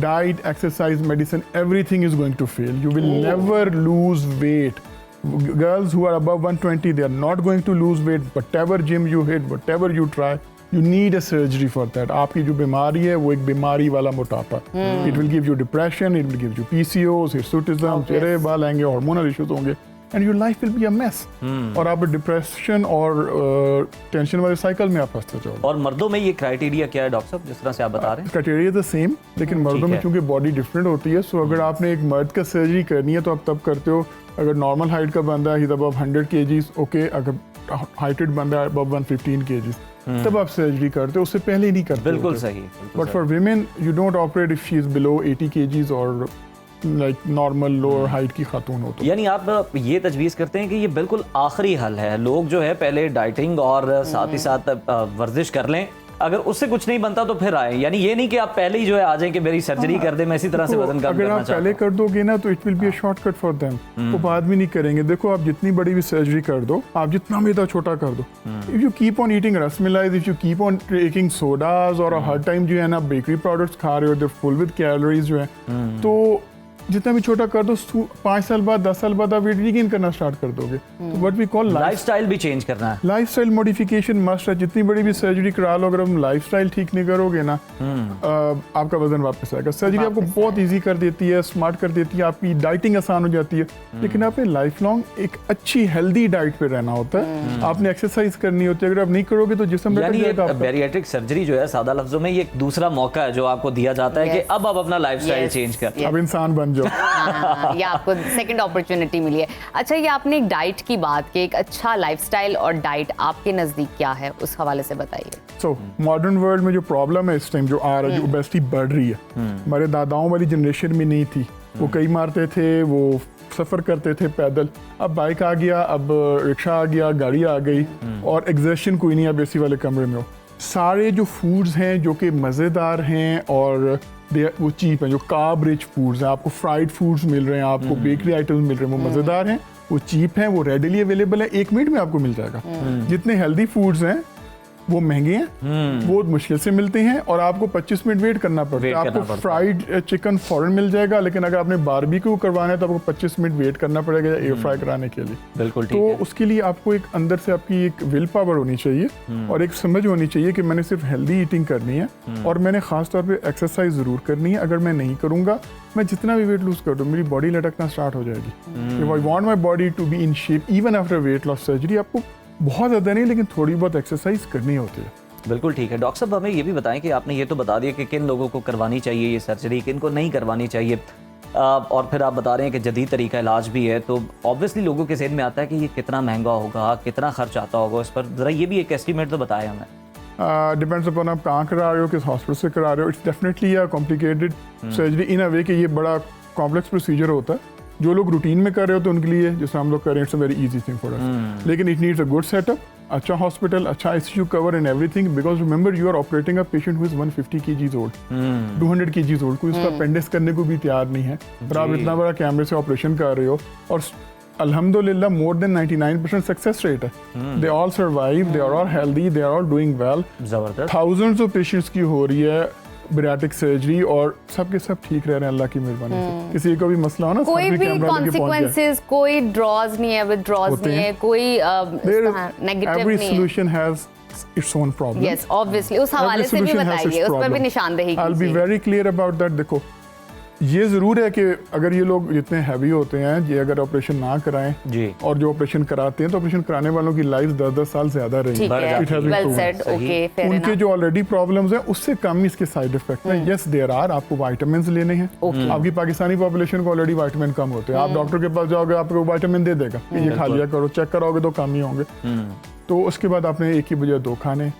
diet, exercise, medicine, everything is going to fail. You will never lose weight. Girls who are above 120, they are not going to lose weight. Whatever gym you hit, whatever you try, you need a surgery for that. आपकी जो बीमारी है वो एक बीमारी वाला मोटापा. It will give you depression, it will give you PCOS, hirsutism, चेहरे बाल आएंगे, hormonal issues होंगे, and your life will be a mess. और आप डिप्रेशन और टेंशन वाले साइकिल में आप फंसते जाओगे। और मर्दों में ये क्राइटेरिया क्या है डॉक्टर साहब, जिस तरह से आप बता रहे हैं? क्राइटेरिया द सेम, लेकिन मर्दों में चूंकि बॉडी डिफरेंट होती है, सो अगर आपने एक मर्द का सर्जरी करनी है तो आप तब करते हो, अगर नॉर्मल हाइट का बंदा है अबव 100 kgs, ओके, अगर हाइटेड बंदा है अबव 115 kgs, तब आप सर्जरी करते हो, उससे पहले नहीं करते। बिल्कुल सही। But for women you don't operate if she is below 80 kgs और लाइक नॉर्मल लोअर हाइट की खातून हो तो। यानी आप ये तजवीज़ करते हैं कि ये बिल्कुल आखिरी हल है, लोग जो है पहले डाइटिंग और साथ ही साथ वर्जिश कर लें, अगर उससे कुछ नहीं बनता तो फिर आए, यानी ये नहीं कि आप पहले ही जो है आ जाए कि मेरी सर्जरी कर दे, मैं इसी तरह से वजन कम करना चाहता हूं। अगर आप पहले कर दोगे ना तो it will be a shortcut for them, वो बाद में नहीं करेंगे। देखो, आप जितनी बड़ी भी सर्जरी कर दो, आप जितना मैदा छोटा कर दो, if you keep on eating rasmalai, if you keep on taking sodas और हर टाइम जो है ना बेकरी प्रोडक्ट्स खा रहे हो, दे फुल विद कैलोरीज जो है, तो जितना भी छोटा कर दो 5 साल बाद 10 साल बाद आप वेट रीगेन करना स्टार्ट कर दोगे। तो व्हाट वी कॉल लाइफस्टाइल भी चेंज करना है। लाइफस्टाइल मॉडिफिकेशन मस्ट है। जितनी बड़ी भी सर्जरी करा लो, अगर हम लाइफस्टाइल ठीक नहीं करोगे ना, आपका वजन वापस आएगा। सर्जरी आपको बहुत इजी कर देती है, स्मार्ट कर देती है, आपकी डाइटिंग आसान हो जाती है, लेकिन आपने लाइफ लॉन्ग एक अच्छी हेल्दी डाइट पे रहना होता है। आपने एक्सरसाइज करनी होती है। अगर आप नहीं करोगे तो जिस्म यानी ये बैरिएट्रिक सर्जरी जो है, सादा लफ्जों में, ये एक दूसरा मौका है जो आपको दिया जाता है कि अब आप अपना लाइफस्टाइल चेंज कर, अब इंसान बन जाओ। ये आपको सेकंड अपॉर्चुनिटी मिली है। अच्छा, ये आपने एक डाइट की बात की, एक अच्छा लाइफस्टाइल और डाइट आपके नजदीक क्या है, उस हवाले से बताइए। सो मॉडर्न वर्ल्ड में जो प्रॉब्लम है इस टाइम जो आ रहा है, जो ओबेसिटी बढ़ रही है, हमारे दादाओं वाली जनरेशन में नहीं थी। वो कई मारते थे, वो सफ़र करते थे पैदल। अब बाइक आ गया, अब रिक्शा आ गया, गाड़ी आ गई, और एग्जर्शन कोई नहीं, अब एसी वाले कमरे में हो। सारे जो फूड्स हैं जो कि मज़ेदार हैं और वो चीप हैं, जो कार्ब रिच फूड्स हैं, आपको फ्राइड फूड्स मिल रहे हैं, आपको बेकरी आइटम्स मिल रहे हैं, वो मज़ेदार हैं, वो चीप हैं, वो रेडिली अवेलेबल है, 1 मिनट में आपको मिल जाएगा। जितने हेल्दी फूड्स हैं वो महंगे हैं, वो मुश्किल से मिलते हैं, और आपको 25 मिनट वेट करना पड़ता है। आपको फ्राइड चिकन फौरन मिल जाएगा, लेकिन अगर आपने बारबेक्यू करवाना है तो आपको 25 मिनट वेट करना पड़ेगा एयर फ्राई कराने के लिए। बिल्कुल ठीक तो है। उसके लिए आपको एक अंदर से आपकी एक विल पावर होनी चाहिए, और एक समझ होनी चाहिए कि मैंने सिर्फ हेल्दी ईटिंग करनी है, और मैंने खास तौर पे एक्सरसाइज ज़रूर करनी है। अगर मैं नहीं करूँगा, मैं जितना भी वेट लूज कर दूँ, मेरी बॉडी लटकना स्टार्ट हो जाएगी। If I want my body to be in shape even after weight loss surgery, आपको बहुत ज़्यादा नहीं लेकिन थोड़ी बहुत एक्सरसाइज करनी होती है। बिल्कुल ठीक है। डॉक्टर साहब, हमें ये भी बताएं कि आपने ये तो बता दिया कि किन लोगों को करवानी चाहिए ये सर्जरी, किन को नहीं करवानी चाहिए, और फिर आप बता रहे हैं कि जदीद तरीका इलाज भी है, तो ऑब्वियसली लोगों के ज़हन में आता है कि ये कितना महंगा होगा, कितना खर्च आता होगा। इस पर ज़रा ये भी एक एस्टीमेट तो बताएं हमें। डिपेंड्स अपॉन आप कहाँ करा रहे हो, किस हॉस्पिटल से करा रहे हो। It's definitely a complicated surgery in a way कि ये बड़ा कॉम्प्लेक्स प्रोसीजर होता है। जो लोग रूटीन में कर रहे हो तो उनके लिए, जैसे हम लोग कर रहे हैं, it's a very easy thing for us, लेकिन it needs a good setup, अच्छा हॉस्पिटल, अच्छा ICU cover and everything, because remember you are operating a patient who is 150 kgs old, 200 kgs old, कोई उसका अपेंडिक्स करने को भी तैयार नहीं है, पर आप इतना बड़ा कैमरे से ऑपरेशन कर रहे हो, और अल्हम्दुलिल्लाह मोर देन 99% सक्सेस रेट है। They all survive, they are all healthy, they are all doing well. जबरदस्त। थाउजेंड्स ऑफ पेशेंट्स की हो रही है बैरिएट्रिक सर्जरी, और सबके सब ठीक रह रहे हैं अल्लाह की मेहरबानी से। किसी को भी मसला हो ना, कोई भी कॉन्सिक्वेंसेस, कोई ड्रॉज नहीं है, विथड्रॉज नहीं है, कोई नेगेटिव एवरी नहीं है। Solution has its own problem. Yes, obviously उस हवाले से भी बताइए, उस पर भी निशानदेही आई विल बी कीजिए। Very clear about that. देखो, ये ज़रूर है कि अगर ये लोग जितने हैवी होते हैं, ये अगर ऑपरेशन ना कराएं जी, और जो ऑपरेशन कराते हैं, तो ऑपरेशन कराने वालों की लाइफ 10-10 साल ज्यादा रही। ठीक है, It has been well proven. Said, okay, fair उनके इनफ। जो ऑलरेडी प्रॉब्लम्स हैं उससे कम इसके साइड इफेक्ट हैं। यस देयर आर, आपको विटामिन्स लेने हैं। आपकी पाकिस्तानी पॉपुलेशन को ऑलरेडी विटामिन कम होते हैं। आप डॉक्टर के पास जाओगे, आपको विटामिन दे देगा कि ये खा लिया करो, चेक कराओगे तो कम ही होंगे। तो उसके बाद आपने एक ही बजाय 2 खाने।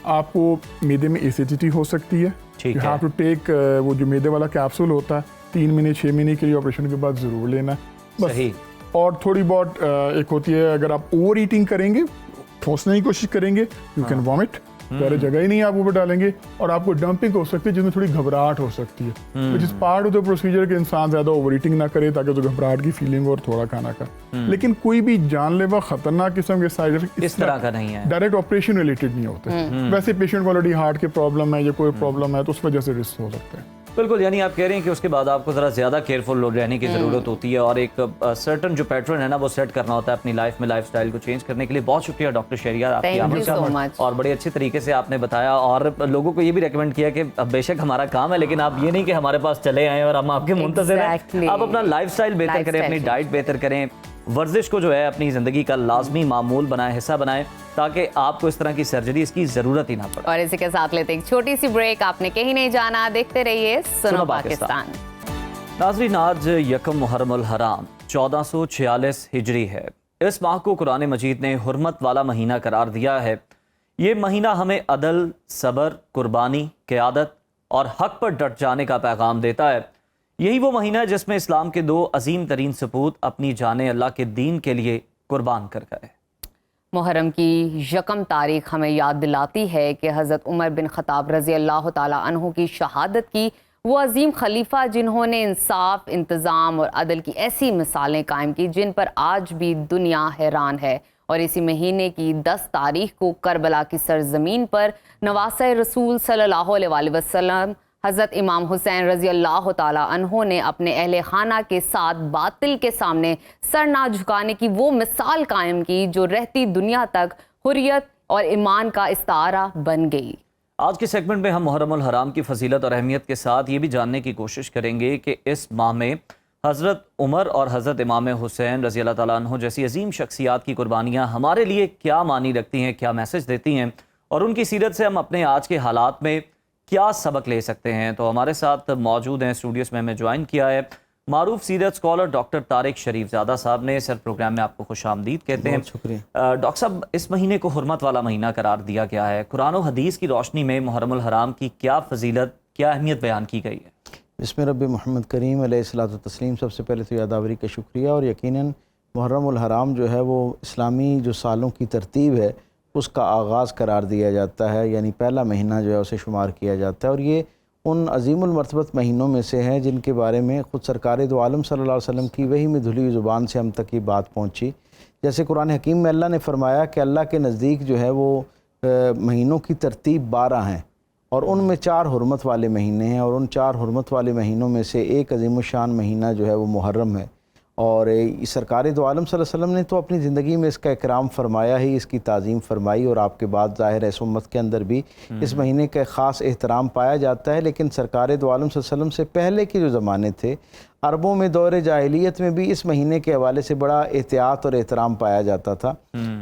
आपको मैदे में एसिडिटी हो सकती है, ठीक यू है। हैव टू टेक वो जो मैदे वाला कैप्सूल होता है, 3 महीने 6 महीने के लिए ऑपरेशन के बाद जरूर लेना है बस। सही। और थोड़ी बहुत एक होती है, अगर आप ओवर ईटिंग करेंगे, ठोसने की कोशिश करेंगे, यू कैन वॉमिट, सारे जगह ही नहीं आप ऊपर डालेंगे, और आपको डंपिंग हो सकती है जिसमें थोड़ी घबराहट हो सकती है, which is part of the procedure कि इंसान ज्यादा ओवर ईटिंग ना करे ताकि जो घबराहट की फीलिंग हो और थोड़ा खाना खा। लेकिन कोई भी जानलेवा खतरनाक किस्म के साइड इफेक्ट इस तरह का नहीं है, डायरेक्ट ऑपरेशन रिलेटेड नहीं होते। वैसे पेशेंट को ऑलरेडी हार्ट के प्रॉब्लम है या कोई प्रॉब्लम है तो उस वजह से रिस्क हो सकता है। बिल्कुल। यानी आप कह रहे हैं कि उसके बाद आपको ज़रा ज़्यादा केयरफुल रहने की ज़रूरत होती है, और एक सर्टन जो पैटर्न है ना वो सेट करना होता है अपनी लाइफ में, लाइफस्टाइल को चेंज करने के लिए। बहुत शुक्रिया डॉक्टर शहरियार आपकी Thank आमद you so का, much. और बड़े अच्छे तरीके से आपने बताया, और लोगों को ये भी रेकमेंड किया कि अब बेशक हमारा काम है, लेकिन आप ये नहीं कि हमारे पास चले आए और हम आपके मुंतज़िर हैं। Exactly. आप अपना लाइफस्टाइल बेहतर करें, अपनी डाइट बेहतर करें, वर्जिश को जो है अपनी ज़िंदगी का लाजमी मामूल बनाएं, हिस्सा बनाएं, ताकि आपको इस तरह की सर्जरीज की ज़रूरत ही ना पड़े। और इसी के साथ लेते हैं एक छोटी सी ब्रेक। आपने कहीं नहीं जाना, देखते रहिए सुनो पाकिस्तान। नाज़रीन, आज यकम मुहर्रमुल हराम 1446 हिजरी है। इस माह को कुरान मजीद ने हुर्मत वाला महीना करार दिया है। ये महीना हमें अदल, सब्र, कुर्बानी, क़यादत और हक पर डट जाने का पैगाम देता है। यही वो महीना है जिसमें इस्लाम के 2 अजीम तरीन सपूत अपनी जाने अल्लाह के दीन के लिए कुर्बान कर गए। मुहर्रम की यकम तारीख हमें याद दिलाती है कि हज़रत उमर बिन ख़त्ताब रज़ी अल्लाह ताला अन्हु की शहादत की, वो अजीम खलीफा जिन्होंने इंसाफ, इंतज़ाम और अदल की ऐसी मिसालें कायम की जिन पर आज भी दुनिया हैरान है। और इसी महीने की 10 तारीख को करबला की सरजमीन पर नवासे रसूल सल्लल्लाहु अलैहि वसल्लम हज़रत इमाम हुसैन रज़ी अल्लाह ताला अन्हो ने अपने अहले खाना के साथ बातिल के सामने सर ना झुकाने की वो मिसाल कायम की जो रहती दुनिया तक हुर्रियत और ईमान का इस्तारा बन गई। आज के सेगमेंट में हम मुहर्रमुल हराम की फजीलत और अहमियत के साथ ये भी जानने की कोशिश करेंगे कि इस माह में हज़रत उमर और हज़रत इमाम हुसैन रज़ी अल्लाह ताला अन्हो जैसी अजीम शख्सियात की कुर्बानियाँ हमारे लिए क्या मानी रखती हैं, क्या मैसेज देती हैं और उनकी सीरत से हम अपने आज के हालात में क्या सबक ले सकते हैं। तो हमारे साथ मौजूद हैं, स्टूडियोस में हमें ज्वाइन किया है मारूफ सीरत स्कॉलर डॉक्टर तारिक शरीफजादा साहब ने। सर, प्रोग्राम में आपको खुश आमदीद कहते हैं। शुक्रिया। डॉक्टर साहब, इस महीने को हुर्मत वाला महीना करार दिया गया है। कुरान और हदीस की रोशनी में मुहर्रमुल हराम की क्या फजीलत, क्या अहमियत बयान की गई है? बिस्मिल्लाह रब्बी मोहम्मद करीम अलैहिस्सलातु तस्लीम। सबसे पहले तो यादावरी का शुक्रिया। और यकीनन मुहर्रमुल हराम जो है वो इस्लामी जो सालों की तरतीब है उसका आगाज़ करार दिया जाता है, यानी पहला महीना जो है उसे शुमार किया जाता है। और ये उन अजीमुल मरतबत महीनों में से हैं जिनके बारे में ख़ुद सरकार दो आलम सल्लल्लाहु अलैहि वसल्लम की वही में धुली हुई ज़ुबान से हम तक ये बात पहुँची। जैसे कुरान हकीम में अल्लाह ने फरमाया कि अल्लाह के नज़दीक जो है वो महीनों की तरतीब 12 हैं और उनमें 4 हुर्मत वाले महीने हैं और उन 4 हुर्मत वाले महीनों में से एक अज़ीमुश्शान महीना जो है वो मुहर्रम है। और सरकार दो आलम सल्लल्लाहु अलैहि वसल्लम ने तो अपनी ज़िंदगी में इसका इकराम फरमाया ही, इसकी ताज़ीम फरमाई और आपके बाद ज़ाहिर है इस उम्मत के अंदर भी इस महीने का ख़ास एहतराम पाया जाता है। लेकिन सरकार दो आलम सल्लल्लाहु अलैहि वसल्लम से पहले के जो ज़माने थे, अरबों में दौर जाहिलियत में भी इस महीने के हवाले से बड़ा एहतियात और एहतराम पाया जाता था।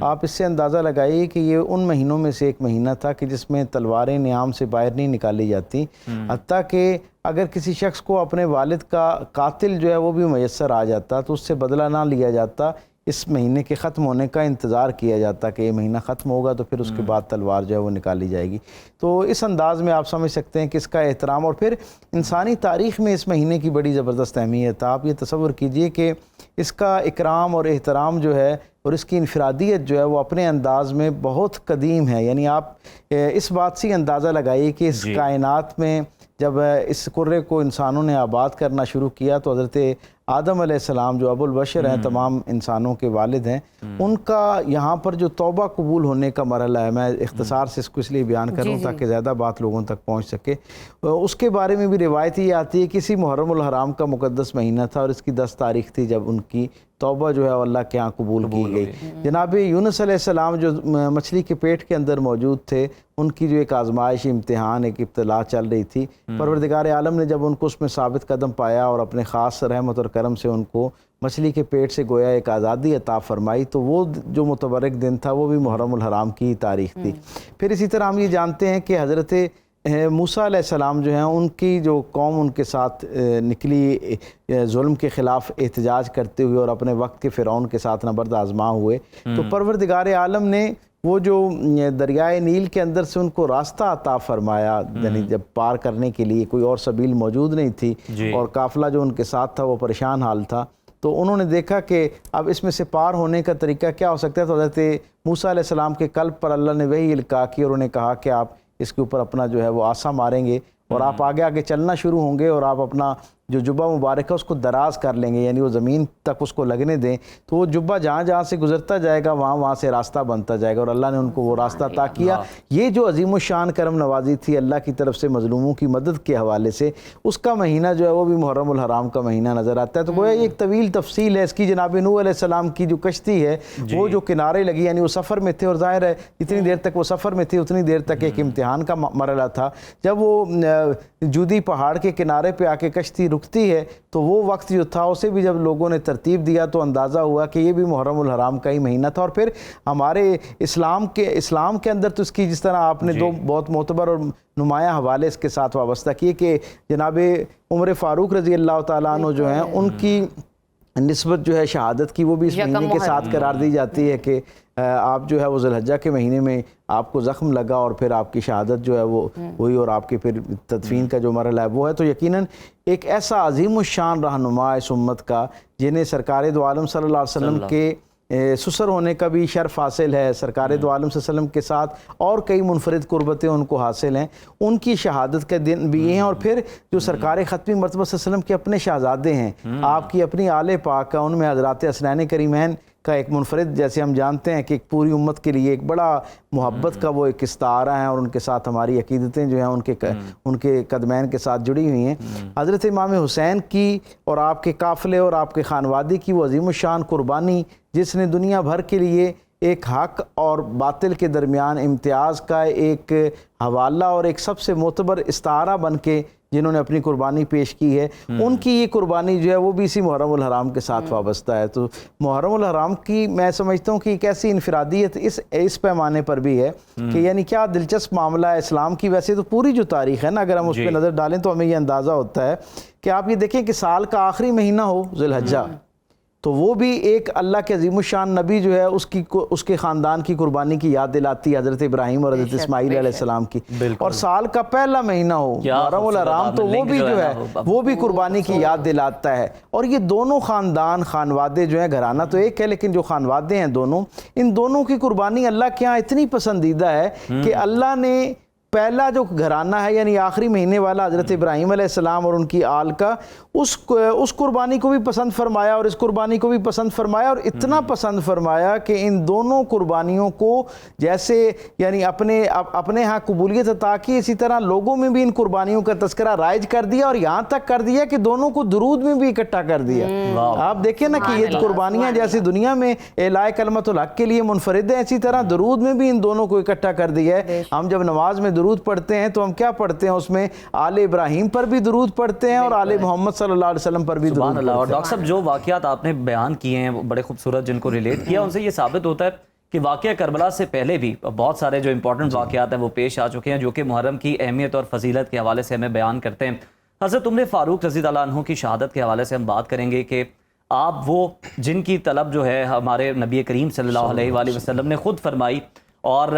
आप इससे अंदाज़ा लगाइए कि ये उन महीनों में से एक महीना था कि जिसमें तलवारें नियाम से बाहर नहीं निकाली जाती, हत्ता कि अगर किसी शख्स को अपने वालिद का कातिल जो है वो भी मैसर आ जाता तो उससे बदला ना लिया जाता, इस महीने के ख़त्म होने का इंतज़ार किया जाता कि ये महीना ख़त्म होगा तो फिर उसके बाद तलवार जो है वो निकाली जाएगी। तो इस अंदाज़ में आप समझ सकते हैं कि इसका एहतराम और फिर इंसानी तारीख़ में इस महीने की बड़ी ज़बरदस्त अहमियत है। आप ये तसव्वुर कीजिए कि इसका इकराम और एहतराम जो है और इसकी इनफरादियत जो है वो अपने अंदाज़ में बहुत कदीम है। यानी आप इस बात से अंदाज़ा लगाइए कि इस कायनात में जब इस कुर्रे को इंसानों ने आबाद करना शुरू किया तो हज़रत आदम अलैहिस्सलाम जो अबुल बशर हैं, तमाम इंसानों के वालिद हैं, उनका यहाँ पर जो तौबा कबूल होने का मरहला है, मैं इख्तिसार से इसको इसलिए बयान कर रहा हूँ ताकि ज़्यादा बात लोगों तक पहुँच सके। उसके बारे में भी रिवायत ये आती है कि इसी मुहर्रमुल हराम का मुक़द्दस महीना था और इसकी 10 तारीख थी जब उनकी तौबा जो है अल्लाह के यहाँ कबूल की गई। जनाब यूनुस अलैहिस्सलाम जो मछली के पेट के अंदर मौजूद थे, उनकी जो एक आजमाइश, इम्तिहान, एक इब्तला चल रही थी, परवरदिगार आलम ने जब उनको उसमें साबित कदम पाया और अपने ख़ास रहमत और करम से उनको मछली के पेट से गोया एक आज़ादी अता फरमाई, तो वो जो मुतबरक दिन था वो भी मुहर्रमुल हराम की तारीख़ थी। फिर इसी तरह हम ये जानते हैं कि हज़रत मूसा अलैहिस्सलाम जो हैं उनकी जो कौम उनके साथ निकली जुल्म के ख़िलाफ़ एहतजाज करते हुए और अपने वक्त के फ़िरौन के साथ नबर्द आज़मा हुए, तो परवरदिगार आलम ने वो जो दरियाए नील के अंदर से उनको रास्ता अता फरमाया, यानी जब पार करने के लिए कोई और सबील मौजूद नहीं थी और काफ़िला जो उनके साथ था वो परेशान हाल था, तो उन्होंने देखा कि अब इसमें से पार होने का तरीका क्या हो सकता है। तो हज़रत मूसा अलैहिस्सलाम के कल्ब पर अल्लाह ने वही इल्का की और उन्हें कहा कि आप इसके ऊपर अपना जो है वो आसा मारेंगे और आप आगे आगे चलना शुरू होंगे और आप अपना जो जुब्बा मुबारक है उसको दराज कर लेंगे, यानी वो ज़मीन तक उसको लगने दें, तो वो जुब्बा जहाँ जहाँ से गुजरता जाएगा वहाँ से रास्ता बनता जाएगा और अल्लाह ने उनको वो रास्ता अता किया। ये जो अज़ीमुश्शान करम नवाजी थी अल्लाह की तरफ से मज़लूमों की मदद के हवाले से, उसका महीना जो है वो भी मुहर्रमुल हराम का महीना नज़र आता है। तो गोया एक तवील तफसील है इसकी। जनाब नूह अलैहिस्सलाम की जो कश्ती है वो जो किनारे लगी, यानी वो सफ़र में थे और ज़ाहिर है जितनी देर तक वो सफ़र में थे उतनी देर तक एक इम्तिहान का मरहला था। जब वो जूदी पहाड़ के किनारे पे आके कश्ती रुकती है तो वो वक्त जो था उसे भी जब लोगों ने तरतीब दिया तो अंदाज़ा हुआ कि ये भी मुहर्रमुल हराम का ही महीना था। और फिर हमारे इस्लाम के अंदर तो इसकी जिस तरह आपने 2 बहुत मोतबर और नुमाया हवाले इसके साथ वाबस्ता किए कि जनाब उमर फ़ारूक रज़ी अल्लाह ताला अन्हु जो हैं उनकी निस्बत जो है शहादत की वो भी इस महीने के साथ करार दी जाती है कि आप जो है वो ज़ुल्हज्जा के महीने में आपको ज़ख्म लगा और फिर आपकी शहादत जो है वो हुई और आपकी फिर तदफीन का जो मरहला है वो है। तो यकीनन एक ऐसा अज़ीमुश्शान रहनुमा इस उम्मत का जिन्हें सरकार दो आलम सल्लल्लाहु अलैहि वसल्लम के सुसर होने का भी शर्फ हासिल है, सरकार दो आलम सल्लम के साथ और कई मुनफरिद कुर्बतें उनको हासिल हैं, उनकी शहादत के दिन भी हैं। और फिर जो सरकार ख़त्मी मरतबा सल्लम के अपने शहज़ादे हैं, आपकी अपनी आले पाक का, उनमें हज़रात हसनैन करीमैन का एक मुनफरिद, जैसे हम जानते हैं कि एक पूरी उम्मत के लिए एक बड़ा मोहब्बत का वो एक इस्तारा है और उनके साथ हमारी अकीदतें जो हैं उनके कदमैन के साथ जुड़ी हुई हैं। हज़रत इमाम हुसैन की और आपके काफ़िले और आपके खानवादी की वो अजीम शान कुर्बानी, जिसने दुनिया भर के लिए एक हक और बातिल के दरमियान इम्तियाज़ का एक हवाला और एक सबसे मोतबर इस्तारा बन के जिन्होंने अपनी कुर्बानी पेश की है, उनकी ये कुर्बानी जो है वो भी इसी मुहर्रम उल हराम के साथ वाबस्ता है। तो मुहर्रम उल हराम की मैं समझता हूँ कि एक ऐसी इनफरादियत इस पैमाने पर भी है कि यानी क्या दिलचस्प मामला है इस्लाम की। वैसे तो पूरी जो तारीख़ है ना, अगर हम उस पर नज़र डालें तो हमें ये अंदाज़ा होता है कि आप ये देखें कि साल का आखिरी महीना हो ज़ुल्हज्जा, तो वो भी एक अल्लाह के अज़ीमुश्शान नबी जो है उसके ख़ानदान की कुर्बानी की याद दिलाती है, हज़रत इब्राहीम और हज़रत इस्माईल अलैहिस्सलाम की। और साल का पहला महीना हो मुहर्रम उल हराम, तो वो भी जो है वो भी कुर्बानी की याद दिलाता है। और ये दोनों ख़ानदान खानवादे जो हैं, घराना तो एक है लेकिन जो खानवादे हैं दोनों, इन दोनों की कुर्बानी अल्लाह के यहाँ इतनी पसंदीदा है कि अल्लाह ने पहला जो घराना है यानी आखिरी महीने वाला हज़रत इब्राहीम अलैहिस्सलाम और उनकी आल का, उस कुर्बानी को भी पसंद फरमाया और इस कुर्बानी को भी पसंद फरमाया। और इतना पसंद फरमाया कि इन दोनों कुर्बानियों को जैसे यानी अपने यहाँ कबूलियत अता की, इसी तरह लोगों में भी इन कुर्बानियों का तस्करा राइज कर दिया और यहाँ तक कर दिया कि दोनों को दुरूद में भी इकट्ठा कर दिया। आप देखें ना कि ये कुर्बानियाँ जैसे दुनिया में एलाए कलमतुल हक के लिए मुनफरिद हैं, इसी तरह दुरूद में भी इन दोनों को इकट्ठा कर दिया है। हम जब नमाज में दुरूद पढ़ते हैं तो हम क्या पढ़ते हैं, उसमें आले इब्राहीम पर भी दुरूद पढ़ते हैं और आले मोहम्मद सल्लल्लाहु अलैहि वसल्लम पर भी दुरूद पढ़ते हैं। और डॉक्टर साहब, जो वाक़यात आपने बयान किए हैं बड़े खूबसूरत, जिनको रिलेट किया, उनसे ये साबित होता है कि वाक़या करबला से पहले भी बहुत सारे जो इंपॉर्टेंट वाक़यात हैं वो पेश आ चुके हैं, जो कि मुहर्रम की अहमियत और फजीलत के हवाले से हमें बयान करते हैं। हज़रत उम्र फारूक रज़ी अल्लाह अन्हु की शहादत के हवाले से हम बात करेंगे कि आप वो जिनकी तलब जो है हमारे नबी करीम सल्लल्लाहु अलैहि वसल्लम ने खुद फरमाई, और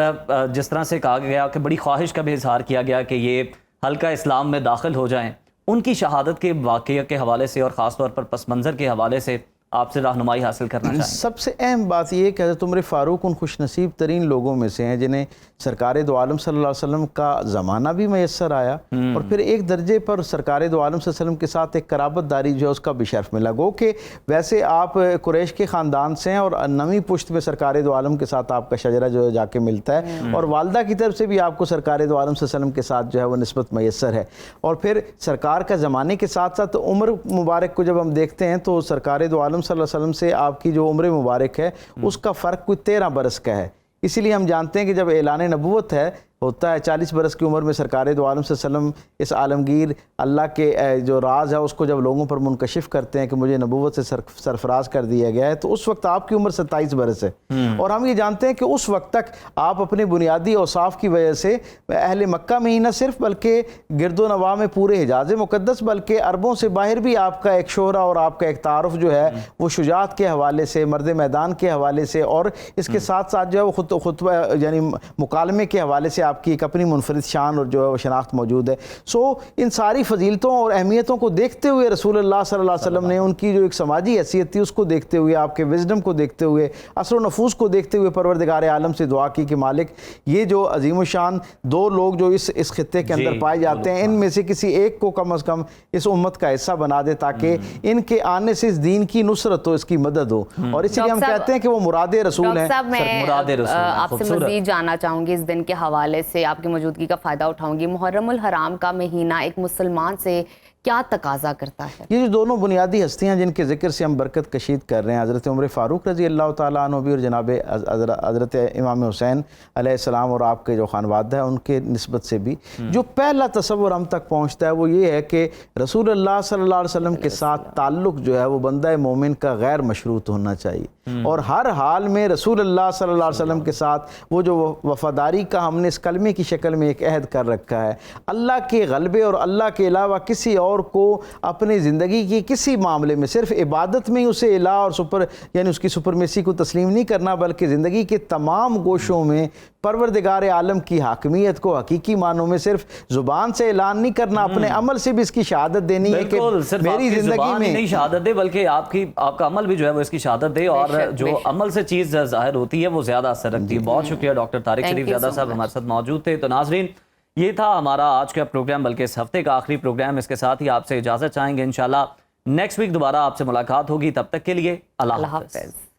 जिस तरह से कहा गया कि बड़ी ख्वाहिश का भी इजहार किया गया कि ये हल्का इस्लाम में दाखिल हो जाएं, उनकी शहादत के वाक़ये के हवाले से और ख़ास तौर पर पस मंज़र के हवाले से आपसे रहनुमाई हासिल करना चाहिए। सबसे अहम बात यह कि हज़रत उम्र फ़ारूक उन खुशनसीब तरीन लोगों में से हैं जिन्हें सरकार दो आलम सल्लल्लाहु अलैहि वसल्लम का ज़माना भी मैसर आया और फिर एक दर्जे पर सरकार दो आलम सल्लल्लाहु अलैहि वसल्लम के साथ एक कराबतदारी जो है उसका भी शर्फ मिला। गो कि वैसे आप कुरैश के ख़ानदान से हैं और नवी पुश्त में सरकार दो आलम के साथ आपका शजरा जो है जाके मिलता है, और वालदा की तरफ से भी आपको सरकार दो आलम सल्लल्लाहु अलैहि वसल्लम के साथ जो है वो निस्बत मैसर है। और फिर सरकार का ज़माने के साथ साथ उम्र मुबारक को जब हम देखते हैं तो सरकार दो आलम सल्लल्लाहु अलैहि वसल्लम से आपकी जो उम्र मुबारक है उसका फ़र्क कोई 13 बरस का है। इसीलिए हम जानते हैं कि जब ऐलान नबूवत होता है 40 बरस की उम्र में सरकार दो आलम सल्लम इस आलमगीर अल्लाह के जो राज है उसको जब लोगों पर मुनकशिफ करते हैं कि मुझे नबूवत से सरफराज कर दिया गया है, तो उस वक्त आपकी उम्र 27 बरस है। और हम ये जानते हैं कि उस वक्त तक आप अपने बुनियादी औसाफ की वजह से अहले मक्का में ही न सिर्फ बल्कि गिरदो नवा में पूरे हिजाज मुक़द्दस बल्कि अरबों से बाहर भी आपका एक शोहरा और आपका एक तारुफ जो है वो शुजात के हवाले से, मर्द मैदान के हवाले से और इसके साथ साथ जो है वो खुतबा यानी मुकालमे के हवाले से आपकी एक अपनी मुनफरिद शान और जो है वो शनाख्त मौजूद है। सो इन सारी फजीलतों और अहमियतों को देखते हुए रसूलुल्लाह सल्लल्लाहु अलैहि वसल्लम ने उनकी जो एक समाजी हैसियत थी उसको देखते हुए, आपके विजडम को देखते हुए, असर व नफूस को देखते हुए परवरदिगार आलम से दुआ की कि मालिक ये जो अजीम शान दो लोग जो इस खित्ते के अंदर पाए जाते हैं इनमें से किसी एक को कम अज़ कम इस उम्मत का हिस्सा बना दे ताकि इनके आने से इस दीन की नुसरत हो, इसकी मदद हो। और इसलिए हम कहते हैं कि वो मुरादे रसूल हैं। आपसे मज़ीद जानना चाहूँगी इस दिन के हवाले से, आपकी मौजूदगी का फ़ायदा उठाऊंगी। मुहर्रमुल हराम का महीना एक मुसलमान से क्या तकाजा करता है? ये जो दोनों बुनियादी हस्तियां जिनके जिक्र से हम बरकत कशीद कर रहे हैं, हज़रत उमर फ़ारूक रज़ी अल्लाह ताला अन्हु भी और जनाब हज़रत इमाम हुसैन अलैहिस्सलाम और आपके जो खानवादा है उनके निस्बत से भी जो पहला तसव्वुर हम तक पहुँचता है वो ये है कि रसूलुल्लाह सल्लल्लाहु अलैहि वसल्लम के साथ ताल्लुक़ जो है वो बंदा मोमिन का गैर मशरूत होना चाहिए और हर हाल में रसूलुल्लाह सल्लल्लाहु अलैहि वसल्लम के साथ वो जो वफ़ादारी का हमने इस कलमे की शक्ल में एक अहद कर रखा है, अल्लाह के गलबे और अल्लाह के अलावा किसी और को अपनी ज़िंदगी की किसी मामले में सिर्फ इबादत में ही उसे इला और सुपर यानी उसकी सुपरमेसी को तस्लीम नहीं करना, बल्कि ज़िंदगी के तमाम गोशों में परवरदिगार आलम की हाकमियत को हकीकी मानों में सिर्फ ज़ुबान से ऐलान नहीं करना, अपने अमल से भी इसकी शहादत देनी है कि मेरी ज़िंदगी में नहीं शहादत दे बल्कि आपका अमल भी जो है वो इसकी शहादत दे, और जो अमल से चीज़ ज़ाहिर होती है वो ज़्यादा असर रखती है। बहुत शुक्रिया डॉक्टर तारिक शरीफ ज़ादा साहब हमारे साथ मौजूद थे। तो नाज़रीन, ये था हमारा आज का प्रोग्राम, बल्कि इस हफ्ते का आखिरी प्रोग्राम। इसके साथ ही आपसे इजाज़त चाहेंगे। इंशाल्लाह नेक्स्ट वीक दोबारा आपसे मुलाकात होगी। तब तक के लिए अल्लाह हाफ़िज़।